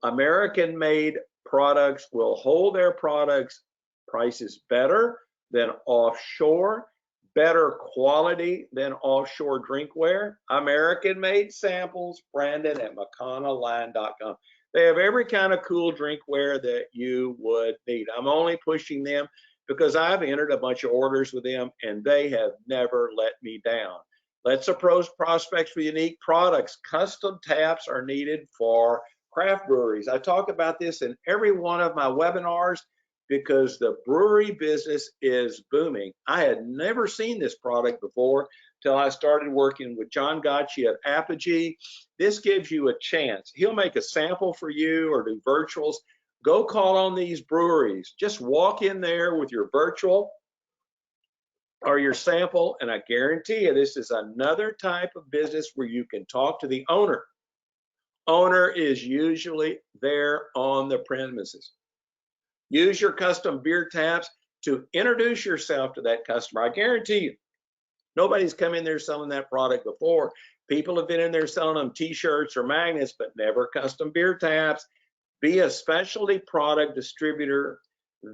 American made products will hold their products prices better than offshore, better quality than offshore drinkware. American made samples, Brandon at McConaugheyLine.com. They have every kind of cool drinkware that you would need. I'm only pushing them because I've entered a bunch of orders with them and they have never let me down. Let's approach prospects for unique products. Custom taps are needed for craft breweries. I talk about this in every one of my webinars because the brewery business is booming. I had never seen this product before till I started working with John Gotchi at Apogee. This gives you a chance. He'll make a sample for you or do virtuals. Go call on these breweries. Just walk in there with your virtual or your sample, and I guarantee you this is another type of business where you can talk to the owner. Owner is usually there on the premises. Use your custom beer taps to introduce yourself to that customer. I guarantee you, nobody's come in there selling that product before. People have been in there selling them t-shirts or magnets, but never custom beer taps. Be a specialty product distributor.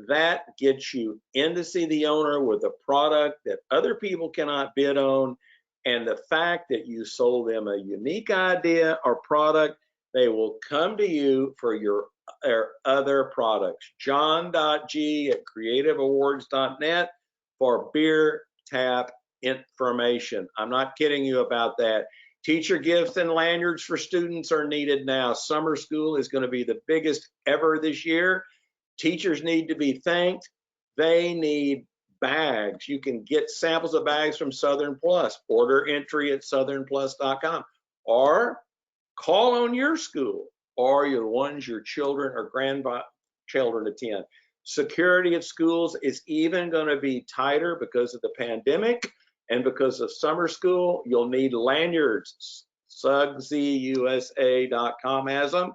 That gets you in to see the owner with a product that other people cannot bid on. And the fact that you sold them a unique idea or product, they will come to you for your other products. John.G at creativeawards.net for beer tap information. I'm not kidding you about that. Teacher gifts and lanyards for students are needed now. Summer school is going to be the biggest ever this year. Teachers need to be thanked. They need bags. You can get samples of bags from Southern Plus. Order entry at southernplus.com or call on your school or your ones your children or grandchildren attend. Security at schools is even going to be tighter because of the pandemic and because of summer school. You'll need lanyards. SugsyUSA.com has them.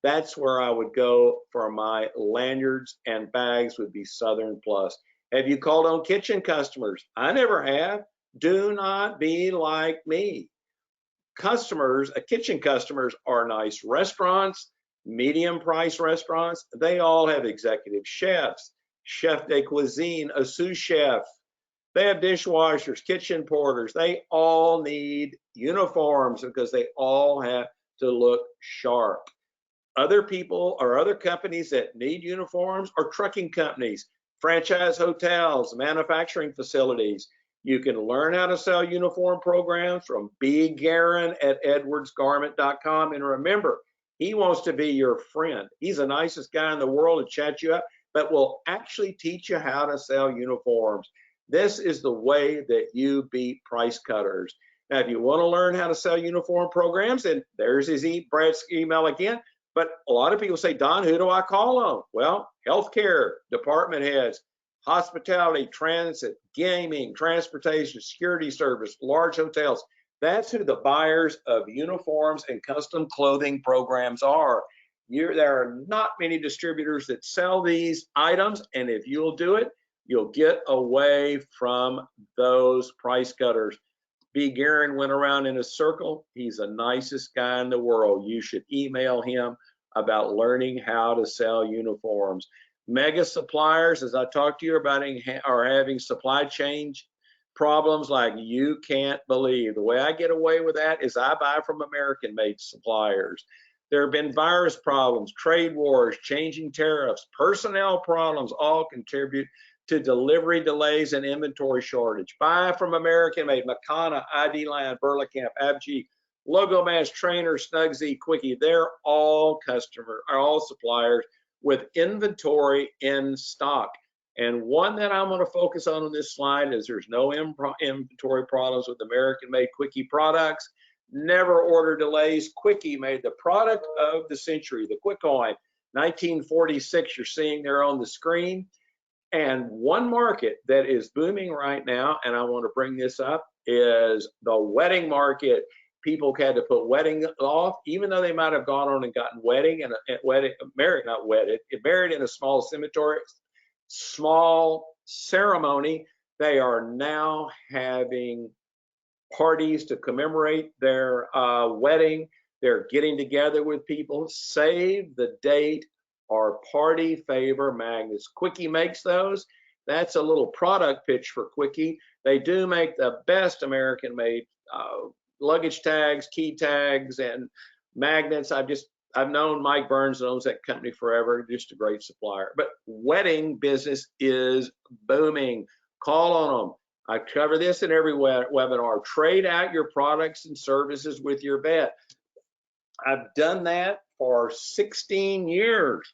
That's where I would go for my lanyards, and bags would be Southern Plus. Have you called on kitchen customers? I never have. Do not be like me. Kitchen customers are nice restaurants, medium price restaurants, they all have executive chefs, chef de cuisine, a sous chef. They have dishwashers, kitchen porters. They all need uniforms because they all have to look sharp. Other people or other companies that need uniforms are trucking companies, franchise hotels, manufacturing facilities. You can learn how to sell uniform programs from B. Guerin at edwardsgarment.com. And remember, he wants to be your friend. He's the nicest guy in the world to chat you up, but will actually teach you how to sell uniforms. This is the way that you beat price cutters. Now, if you want to learn how to sell uniform programs, and there's his Brad's email again. But a lot of people say, Don, who do I call on? Well, healthcare department heads, hospitality, transit, gaming, transportation, security service, large hotels. That's who the buyers of uniforms and custom clothing programs are. There are not many distributors that sell these items, and if you'll do it, you'll get away from those price cutters. B. Guerin went around in a circle. He's the nicest guy in the world. You should email him about learning how to sell uniforms. Mega suppliers, as I talked to you about, are having supply chain problems like you can't believe. The way I get away with that is I buy from American-made suppliers. There have been virus problems, trade wars, changing tariffs, personnel problems, all contribute to delivery delays and inventory shortage. Buy from American-made, Makana, ID Line, Burlacamp, ABG, Logo Match, Trainer, Snugsy, Quickie. They're all suppliers with inventory in stock. And one that I'm going to focus on this slide is there's no inventory problems with American-made Quickie products. Never order delays. Quickie made the product of the century, the Quick Coin, 1946. You're seeing there on the screen. And one market that is booming right now, and I want to bring this up, is the wedding market. People had to put wedding off, even though they might have gone on and gotten married in a small cemetery, small ceremony. They are now having parties to commemorate their wedding. They're getting together with people. Save the date or party favor magnets. Quickie makes those. That's a little product pitch for Quickie. They do make the best American-made luggage tags, key tags, and magnets. I've known Mike Burns, owns that company forever, just a great supplier. But wedding business is booming. Call on them. I cover this in every webinar. Trade out your products and services with your vet. I've done that for 16 years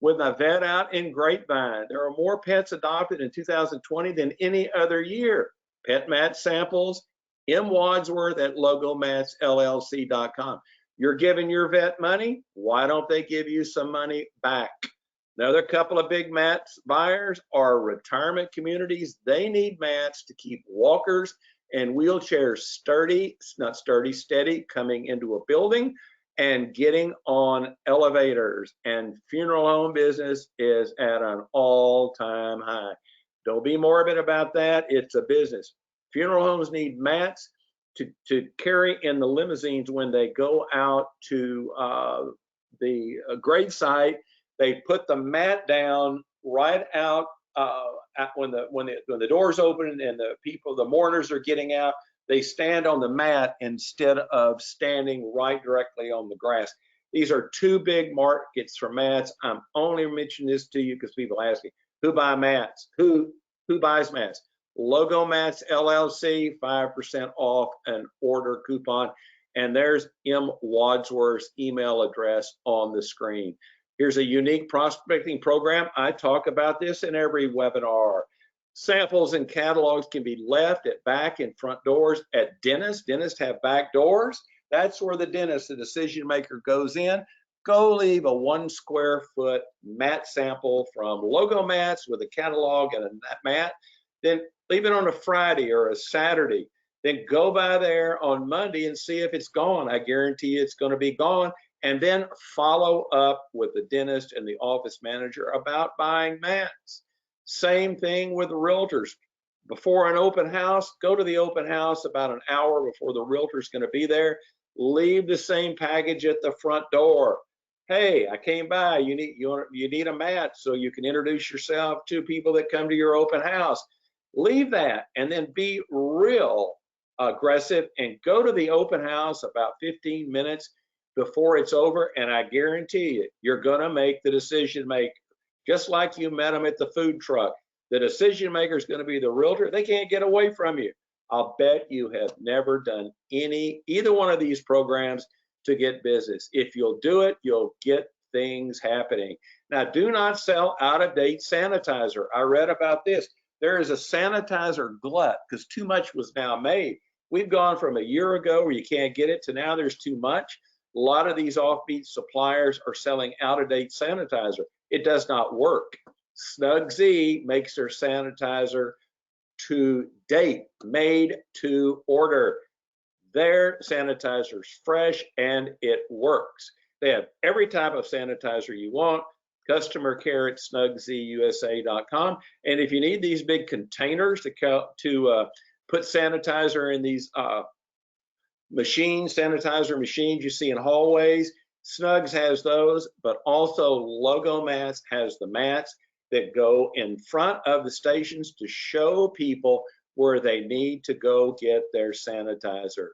with my vet out in Grapevine. There are more pets adopted in 2020 than any other year. Pet mat samples, M. Wadsworth at logomatsllc.com. You're giving your vet money, why don't they give you some money back? Another couple of big mats buyers are retirement communities. They need mats to keep walkers and wheelchairs steady coming into a building and getting on elevators. And funeral home business is at an all-time high. Don't be morbid about that. It's a business. Funeral homes need mats to carry in the limousines when they go out to the grave site. They put the mat down right out when the doors open and the mourners are getting out. They stand on the mat instead of standing right directly on the grass. These are two big markets for mats. I'm only mentioning this to you because people ask me, who buy mats? Who buys mats? Logo Mats LLC, 5% off an order coupon. And there's M. Wadsworth's email address on the screen. Here's a unique prospecting program. I talk about this in every webinar. Samples and catalogs can be left at back and front doors at dentists. Dentists have back doors. That's where the dentist, the decision maker, goes in. Go leave a 1 square foot mat sample from Logo Mats with a catalog and a mat. Then leave it on a Friday or a Saturday. Then go by there on Monday and see if it's gone. I guarantee it's going to be gone. And then follow up with the dentist and the office manager about buying mats. Same thing with realtors. Before an open house, go to the open house about an hour before the realtor's going to be there. Leave the same package at the front door. Hey, I came by. You need a mat so you can introduce yourself to people that come to your open house. Leave that and then be real aggressive and go to the open house about 15 minutes before it's over. And I guarantee you, you're going to make the decision maker, just like you met them at the food truck. The decision maker is going to be the realtor. They can't get away from you. I'll bet you have never done either one of these programs to get business. If you'll do it, you'll get things happening. Now, do not sell out-of-date sanitizer. I read about this. There is a sanitizer glut because too much was now made. We've gone from a year ago where you can't get it to now there's too much. A lot of these offbeat suppliers are selling out-of-date sanitizer. It does not work. Snug Z makes their sanitizer to date, made to order. Their sanitizer is fresh and it works. They have every type of sanitizer you want. Customer care at snugzusa.com. And if you need these big containers to put sanitizer in these sanitizer machines you see in hallways, Snugs has those, but also Logo Mats has the mats that go in front of the stations to show people where they need to go get their sanitizer.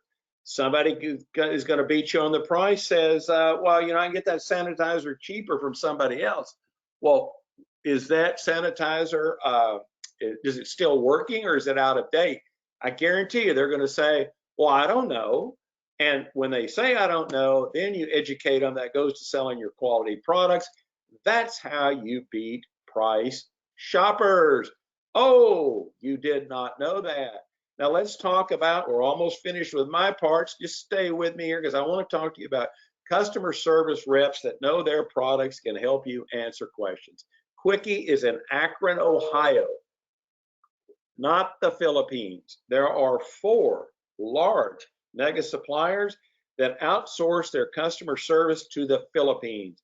Somebody is going to beat you on the price, says, well, I can get that sanitizer cheaper from somebody else. Well, is that sanitizer, is it still working or is it out of date? I guarantee you they're going to say, well, I don't know. And when they say, I don't know, then you educate them. That goes to selling your quality products. That's how you beat price shoppers. Oh, you did not know that. Now let's talk about, we're almost finished with my parts. Just stay with me here because I want to talk to you about customer service reps that know their products can help you answer questions. Quickie is in Akron, Ohio, not the Philippines. There are 4 large mega suppliers that outsource their customer service to the Philippines.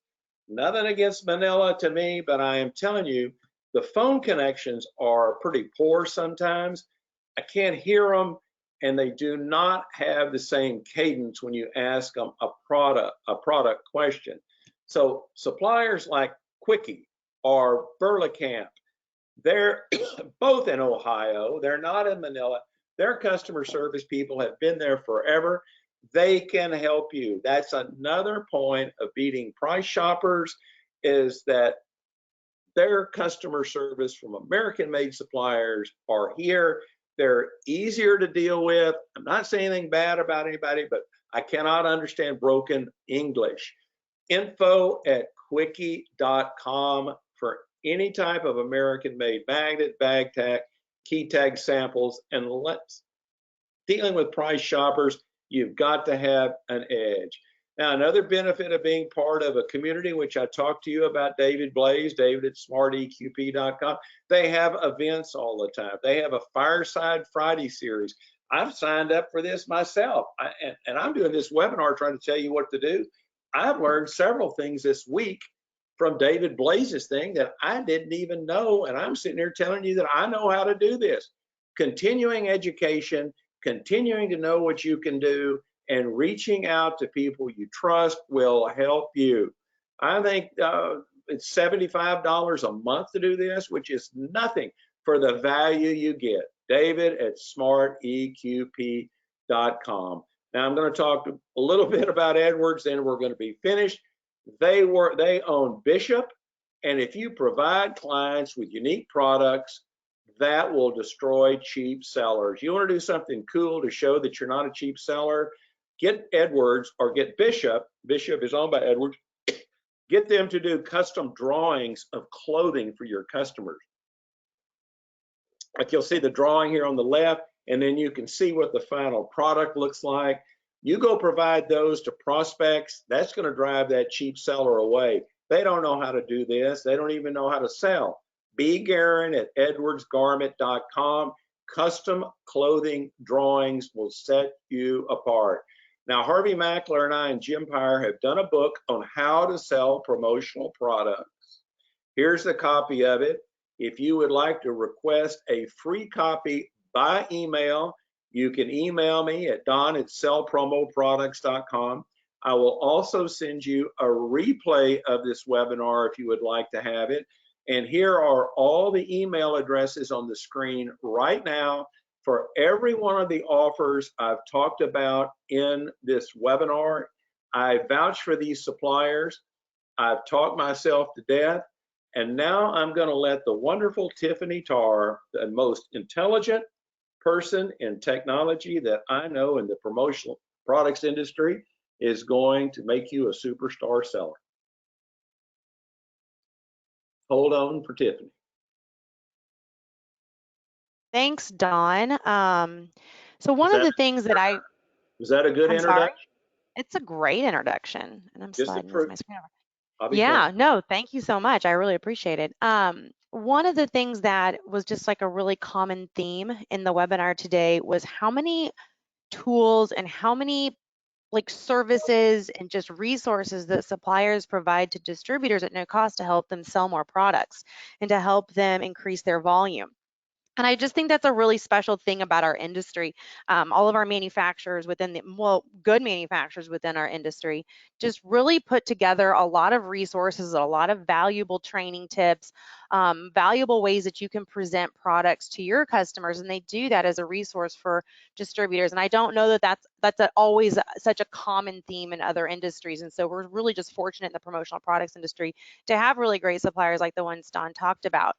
Nothing against Manila to me, but I am telling you, the phone connections are pretty poor sometimes. I can't hear them, and they do not have the same cadence when you ask them a product question. So suppliers like Quickie or Burlacamp, they're both in Ohio. They're not in Manila. Their customer service people have been there forever. They can help you. That's another point of beating price shoppers, is that their customer service from American-made suppliers are here. They're easier to deal with. I'm not saying anything bad about anybody, but I cannot understand broken English. info@quickie.com for any type of American-made magnet, bag tag, key tag samples, and dealing with price shoppers, you've got to have an edge. Now, another benefit of being part of a community, which I talked to you about, David Blaze, David at smarteqp.com, they have events all the time. They have a Fireside Friday series. I've signed up for this myself, and I'm doing this webinar trying to tell you what to do. I've learned several things this week from David Blaze's thing that I didn't even know, and I'm sitting here telling you that I know how to do this. Continuing education, continuing to know what you can do, and reaching out to people you trust will help you. I think it's $75 a month to do this, which is nothing for the value you get. David at smarteqp.com. Now I'm going to talk a little bit about Edwards, then we're going to be finished. They own Bishop, and if you provide clients with unique products, that will destroy cheap sellers. You want to do something cool to show that you're not a cheap seller? Get Edwards or get Bishop. Bishop is owned by Edwards. Get them to do custom drawings of clothing for your customers. Like you'll see the drawing here on the left, and then you can see what the final product looks like. You go provide those to prospects. That's going to drive that cheap seller away. They don't know how to do this. They don't even know how to sell. B. Guerin at edwardsgarment.com. Custom clothing drawings will set you apart. Now, Harvey Mackler and I and Jim Pyre have done a book on how to sell promotional products. Here's the copy of it. If you would like to request a free copy by email, you can email me at don@sellpromoproducts.com. I will also send you a replay of this webinar if you would like to have it. And here are all the email addresses on the screen right now for every one of the offers I've talked about in this webinar. I vouch for these suppliers. I've talked myself to death. And now I'm going to let the wonderful Tiffany Tarr, the most intelligent person in technology that I know in the promotional products industry, is going to make you a superstar seller. Hold on for Tiffany. Thanks, Dawn. So Was one of that, the things that was that a good I'm sorry, introduction? it's a great introduction, and I'm Just a sliding this proof. my screen over. I'll be quiet. Yeah, no, thank you so much. I really appreciate it. One of the things that was just like a really common theme in the webinar today was how many tools and how many like services and just resources that suppliers provide to distributors at no cost to help them sell more products and to help them increase their volume. And I just think that's a really special thing about our industry. All of our manufacturers within the, well, good manufacturers within our industry just really put together a lot of resources, a lot of valuable training tips, valuable ways that you can present products to your customers. And they do that as a resource for distributors. And I don't know that always such a common theme in other industries. And so we're really just fortunate in the promotional products industry to have really great suppliers like the ones Don talked about.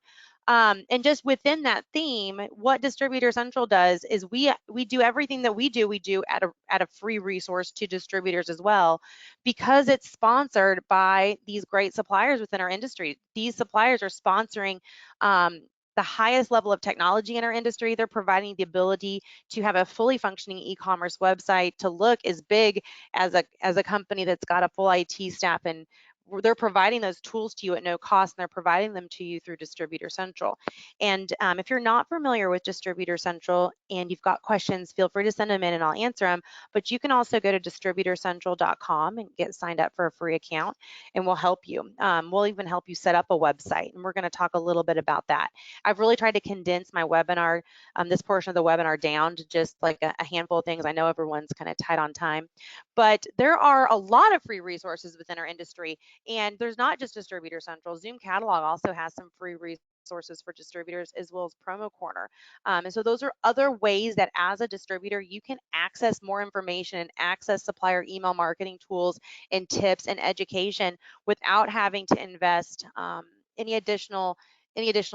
And just within that theme, what Distributor Central does is we do everything that we do at a free resource to distributors as well, because it's sponsored by these great suppliers within our industry. These suppliers are sponsoring the highest level of technology in our industry. They're providing the ability to have a fully functioning e-commerce website, to look as big as a company that's got a full IT staff, and they're providing those tools to you at no cost, and they're providing them to you through Distributor Central. And if you're not familiar with Distributor Central and you've got questions, feel free to send them in and I'll answer them. But you can also go to distributorcentral.com and get signed up for a free account, and we'll help you. We'll even help you set up a website, and we're going to talk a little bit about that. I've really tried to condense my webinar, this portion of the webinar, down to just like a handful of things. I know everyone's kind of tight on time, but there are a lot of free resources within our industry. And there's not just Distributor Central. Zoom Catalog also has some free resources for distributors, as well as Promo Corner. And so those are other ways that as a distributor, you can access more information and access supplier email marketing tools and tips and education without having to invest any additional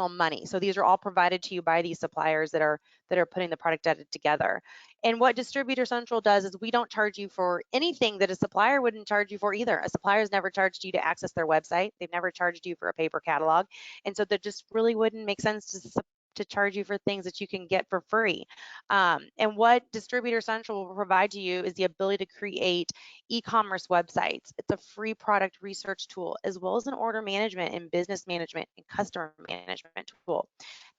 money. So these are all provided to you by these suppliers that are putting the product together. And what Distributor Central does is we don't charge you for anything that a supplier wouldn't charge you for either. A supplier's never charged you to access their website. They've never charged you for a paper catalog. And so that just really wouldn't make sense to charge you for things that you can get for free. And what Distributor Central will provide to you is the ability to create e-commerce websites. It's a free product research tool, as well as an order management and business management and customer management tool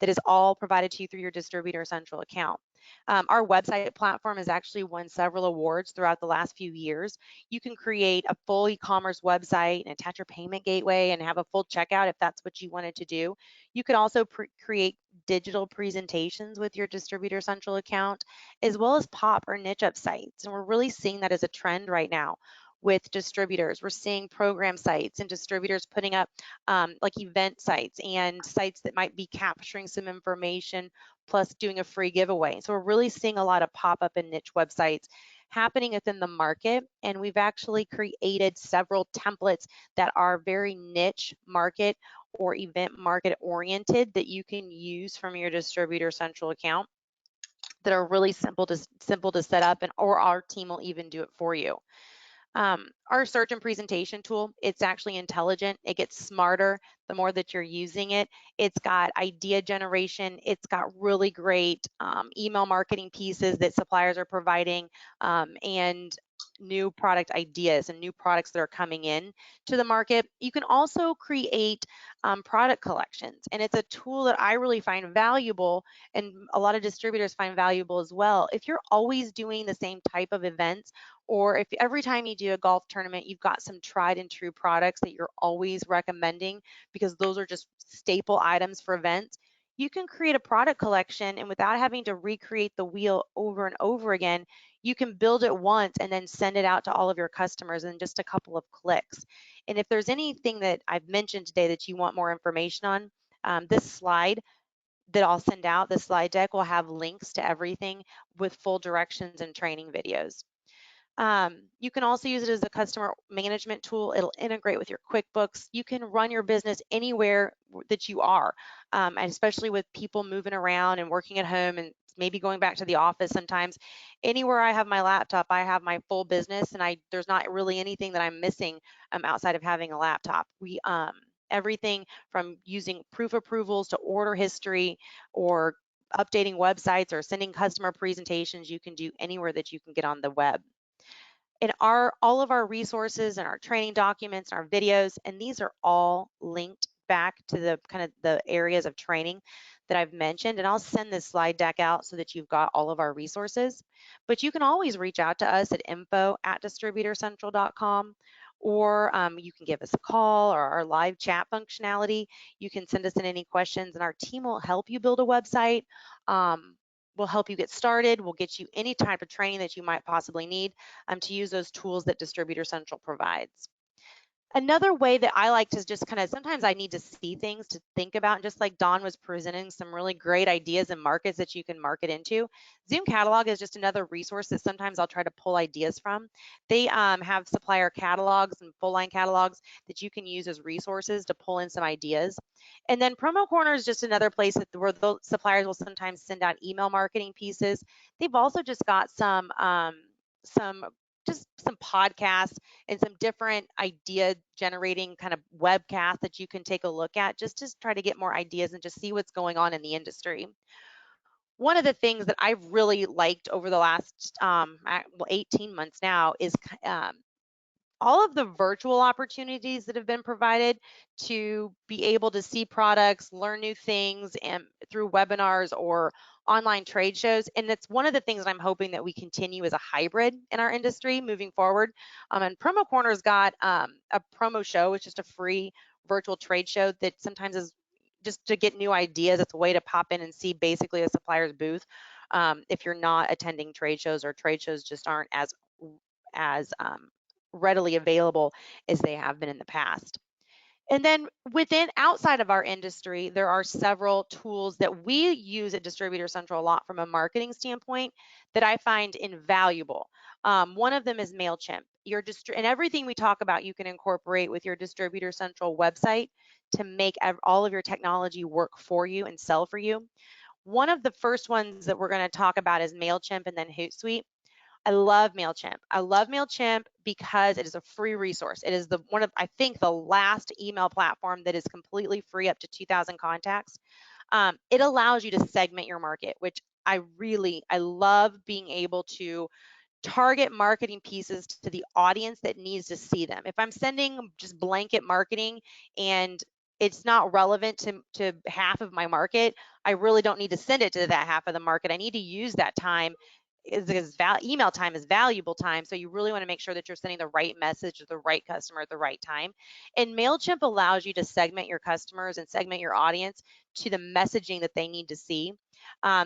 that is all provided to you through your Distributor Central account. Our website platform has actually won several awards throughout the last few years. You can create a full e-commerce website and attach your payment gateway and have a full checkout if that's what you wanted to do. You could also create digital presentations with your Distributor Central account, as well as pop or niche up sites. And we're really seeing that as a trend right now with distributors. We're seeing program sites and distributors putting up like event sites and sites that might be capturing some information plus doing a free giveaway. So we're really seeing a lot of pop-up and niche websites happening within the market. And we've actually created several templates that are very niche market or event market oriented that you can use from your Distributor Central account, that are really simple to set up, and or our team will even do it for you. Our search and presentation tool, it's actually intelligent. It gets smarter the more that you're using it. It's got idea generation. It's got really great email marketing pieces that suppliers are providing, and new product ideas and new products that are coming in to the market. You can also create product collections, and it's a tool that I really find valuable, and a lot of distributors find valuable as well. If you're always doing the same type of events, or if every time you do a golf tournament, you've got some tried and true products that you're always recommending because those are just staple items for events, you can create a product collection, and without having to recreate the wheel over and over again, you can build it once and then send it out to all of your customers in just a couple of clicks. And if there's anything that I've mentioned today that you want more information on, this slide that I'll send out, the slide deck will have links to everything with full directions and training videos. You can also use it as a customer management tool. It'll integrate with your QuickBooks. You can run your business anywhere that you are, and especially with people moving around and working at home and maybe going back to the office sometimes. Anywhere I have my laptop, I have my full business, and there's not really anything that I'm missing outside of having a laptop. Everything from using proof approvals to order history or updating websites or sending customer presentations, you can do anywhere that you can get on the web. And all of our resources and our training documents and our videos, and these are all linked back to the kind of the areas of training that I've mentioned. And I'll send this slide deck out so that you've got all of our resources. But you can always reach out to us at info@distributorcentral.com, or you can give us a call, or our live chat functionality. You can send us in any questions, and our team will help you build a website. We'll help you get started. We'll get you any type of training that you might possibly need to use those tools that Distributor Central provides. Another way that I like to just kind of, sometimes I need to see things to think about, and just like Dawn was presenting some really great ideas and markets that you can market into. Zoom Catalog is just another resource that sometimes I'll try to pull ideas from. They have supplier catalogs and full line catalogs that you can use as resources to pull in some ideas. And then Promo Corner is just another place where the suppliers will sometimes send out email marketing pieces. They've also just got some podcasts and some different idea generating kind of webcasts that you can take a look at just to try to get more ideas and just see what's going on in the industry. One of the things that I've really liked over the last 18 months now is all of the virtual opportunities that have been provided to be able to see products, learn new things, and through webinars or online trade shows. And that's one of the things that I'm hoping that we continue as a hybrid in our industry moving forward. And Promo Corner's got a promo show. It's just a free virtual trade show that sometimes is just to get new ideas. It's a way to pop in and see basically a supplier's booth. If you're not attending trade shows, or trade shows just aren't as readily available as they have been in the past. And then outside of our industry, there are several tools that we use at Distributor Central a lot from a marketing standpoint that I find invaluable. One of them is MailChimp. And everything we talk about, you can incorporate with your Distributor Central website to make all of your technology work for you and sell for you. One of the first ones that we're going to talk about is MailChimp and then Hootsuite. I love MailChimp. I love MailChimp because it is a free resource. It is I think the last email platform that is completely free up to 2,000 contacts. It allows you to segment your market, which I love being able to target marketing pieces to the audience that needs to see them. If I'm sending just blanket marketing and it's not relevant to half of my market, I really don't need to send it to that half of the market. I need to use that time email time is valuable time. So you really want to make sure that you're sending the right message to the right customer at the right time. And MailChimp allows you to segment your customers and segment your audience to the messaging that they need to see.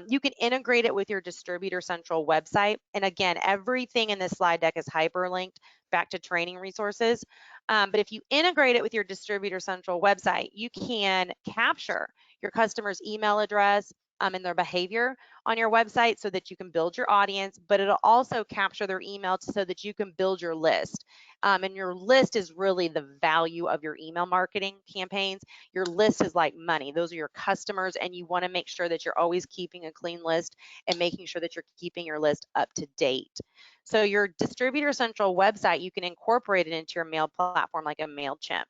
You can integrate it with your Distributor Central website. And again, everything in this slide deck is hyperlinked back to training resources. But if you integrate it with your Distributor Central website, you can capture your customer's email address and their behavior on your website so that you can build your audience, but it'll also capture their email so that you can build your list. And your list is really the value of your email marketing campaigns. Your list is like money. Those are your customers, and you want to make sure that you're always keeping a clean list and making sure that you're keeping your list up to date. So your Distributor Central website, you can incorporate it into your mail platform like a MailChimp.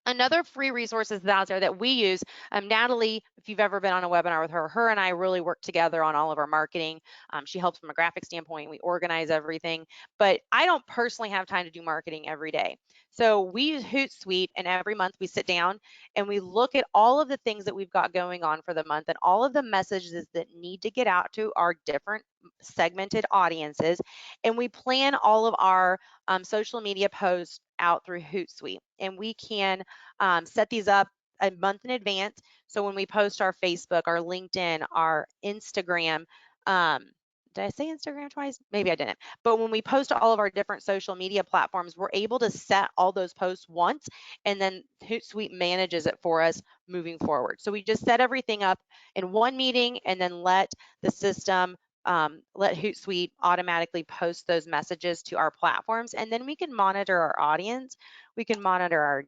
Another free resource is out there that we use. Natalie, if you've ever been on a webinar with her and I really work together on all of our marketing. She helps from a graphic standpoint. We organize everything, but I don't personally have time to do marketing every day. So we use Hootsuite, and every month we sit down and we look at all of the things that we've got going on for the month and all of the messages that need to get out to our different segmented audiences. And we plan all of our social media posts out through Hootsuite, and we can set these up a month in advance. So when we post our Facebook, our LinkedIn, our Instagram, um, did I say Instagram twice? Maybe I didn't. But when we post to all of our different social media platforms, we're able to set all those posts once, and then Hootsuite manages it for us moving forward. So we just set everything up in one meeting and then let the system, let Hootsuite automatically post those messages to our platforms, and then we can monitor our audience. We can monitor our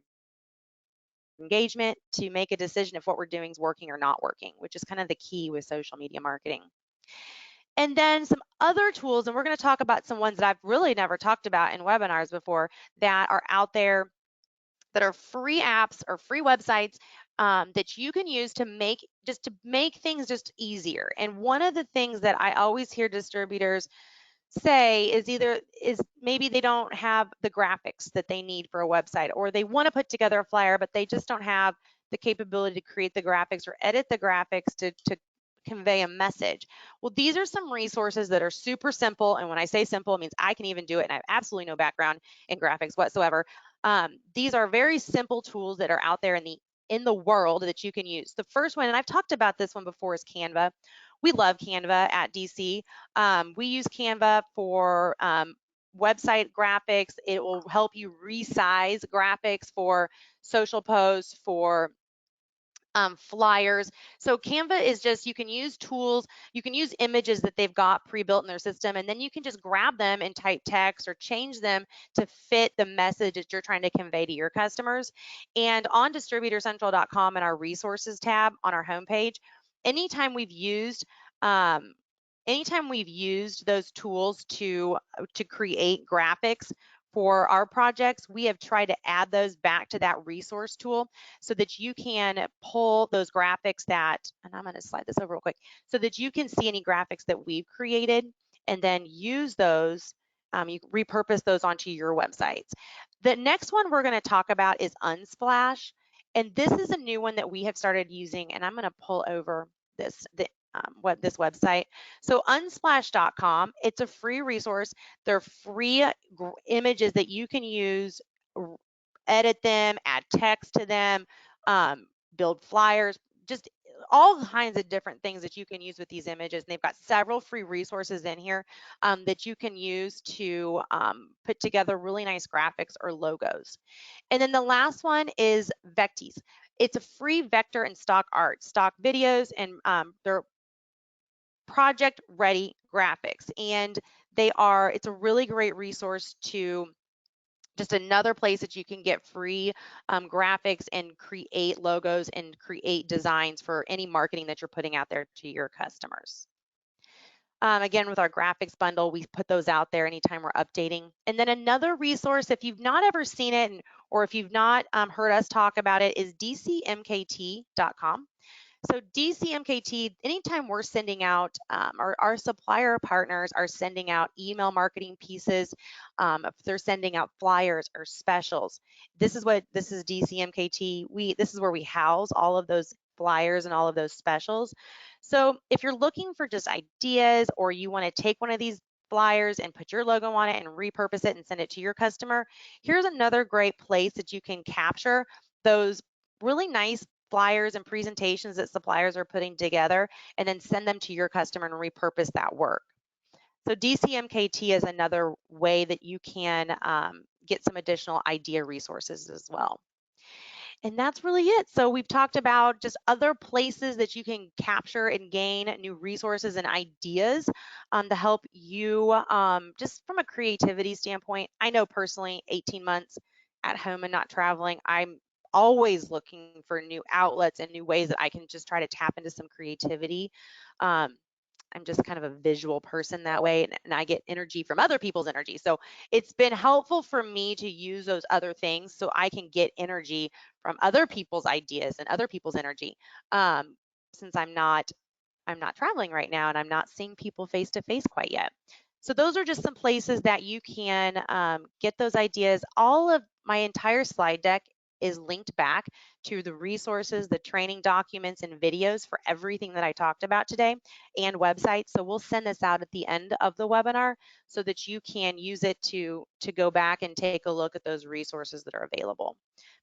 engagement to make a decision if what we're doing is working or not working, which is kind of the key with social media marketing. And then some other tools, and we're going to talk about some ones that I've really never talked about in webinars before that are out there, that are free apps or free websites, that you can use to make things just easier. And one of the things that I always hear distributors say is maybe they don't have the graphics that they need for a website, or they want to put together a flyer, but they just don't have the capability to create the graphics or edit the graphics to convey a message. Well, these are some resources that are super simple. And when I say simple, it means I can even do it. And I have absolutely no background in graphics whatsoever. These are very simple tools that are out there in the world that you can use. The first one, and I've talked about this one before, is Canva. We love Canva at DC. We use Canva for website graphics. It will help you resize graphics for social posts, for flyers. So Canva is just, you can use tools, you can use images that they've got pre-built in their system, and then you can just grab them and type text or change them to fit the message that you're trying to convey to your customers. And on distributorcentral.com, in our resources tab on our homepage, anytime we've used um, those tools to create graphics for our projects, we have tried to add those back to that resource tool so that you can pull those graphics and I'm going to slide this over real quick, so that you can see any graphics that we've created and then use those. You repurpose those onto your websites. The next one we're going to talk about is Unsplash. And this is a new one that we have started using, and I'm going to pull over this website. So unsplash.com, it's a free resource. They're free images that you can use, edit them, add text to them, build flyers, just all kinds of different things that you can use with these images. And they've got several free resources in here that you can use to put together really nice graphics or logos. And then the last one is Vectis. It's a free vector and stock art, stock videos, and they're project ready graphics. And it's a really great resource to just another place that you can get free graphics and create logos and create designs for any marketing that you're putting out there to your customers. Again, with our graphics bundle, we put those out there anytime we're updating. And then another resource, if you've not ever seen it, or if you've not heard us talk about it, is dcmkt.com. So DCMKT, anytime we're sending out, our supplier partners are sending out email marketing pieces, if they're sending out flyers or specials, this is DCMKT. This is where we house all of those flyers and all of those specials. So if you're looking for just ideas, or you want to take one of these flyers and put your logo on it and repurpose it and send it to your customer, here's another great place that you can capture those really nice flyers and presentations that suppliers are putting together, and then send them to your customer and repurpose that work. So DCMKT is another way that you can get some additional idea resources as well. And that's really it. So we've talked about just other places that you can capture and gain new resources and ideas to help you just from a creativity standpoint. I know personally, 18 months at home and not traveling, I'm always looking for new outlets and new ways that I can just try to tap into some creativity. I'm just kind of a visual person that way, and I get energy from other people's energy. So it's been helpful for me to use those other things so I can get energy from other people's ideas and other people's energy. Since I'm not traveling right now and I'm not seeing people face to face quite yet. So those are just some places that you can get those ideas. All of my entire slide deck is linked back to the resources, the training documents, and videos for everything that I talked about today, and websites. So we'll send this out at the end of the webinar so that you can use it to go back and take a look at those resources that are available.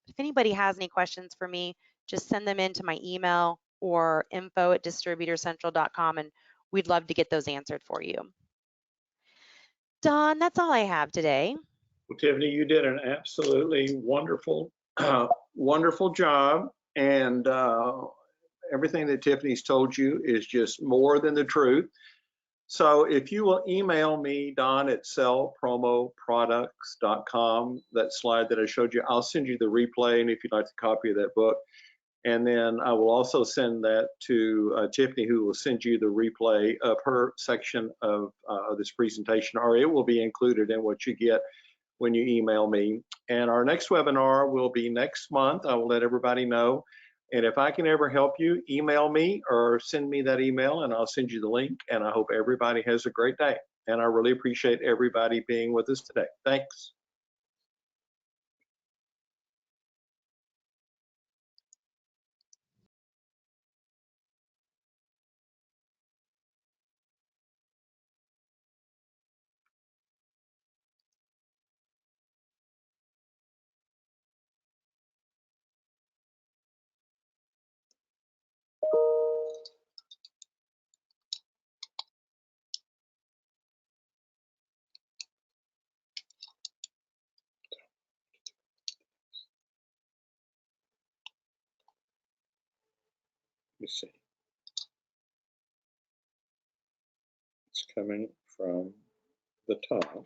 If anybody has any questions for me, just send them into my email or info@distributorcentral.com, and we'd love to get those answered for you. Don, that's all I have today. Well, Tiffany, you did an absolutely wonderful, wonderful job. And everything that Tiffany's told you is just more than the truth. So if you will email me, Don at sellpromoproducts.com, that slide that I showed you, I'll send you the replay. And if you'd like a copy of that book, and then I will also send that to Tiffany, who will send you the replay of her section of this presentation, or it will be included in what you get when you email me. And our next webinar will be next month. I will let everybody know. And if I can ever help you, email me or send me that email and I'll send you the link. And I hope everybody has a great day. And I really appreciate everybody being with us today. Thanks. Let me see. It's coming from the top.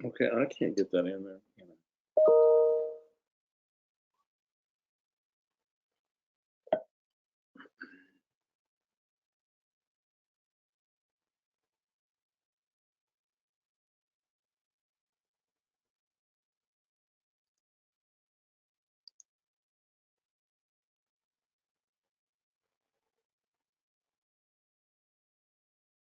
Okay, I can't get that in there.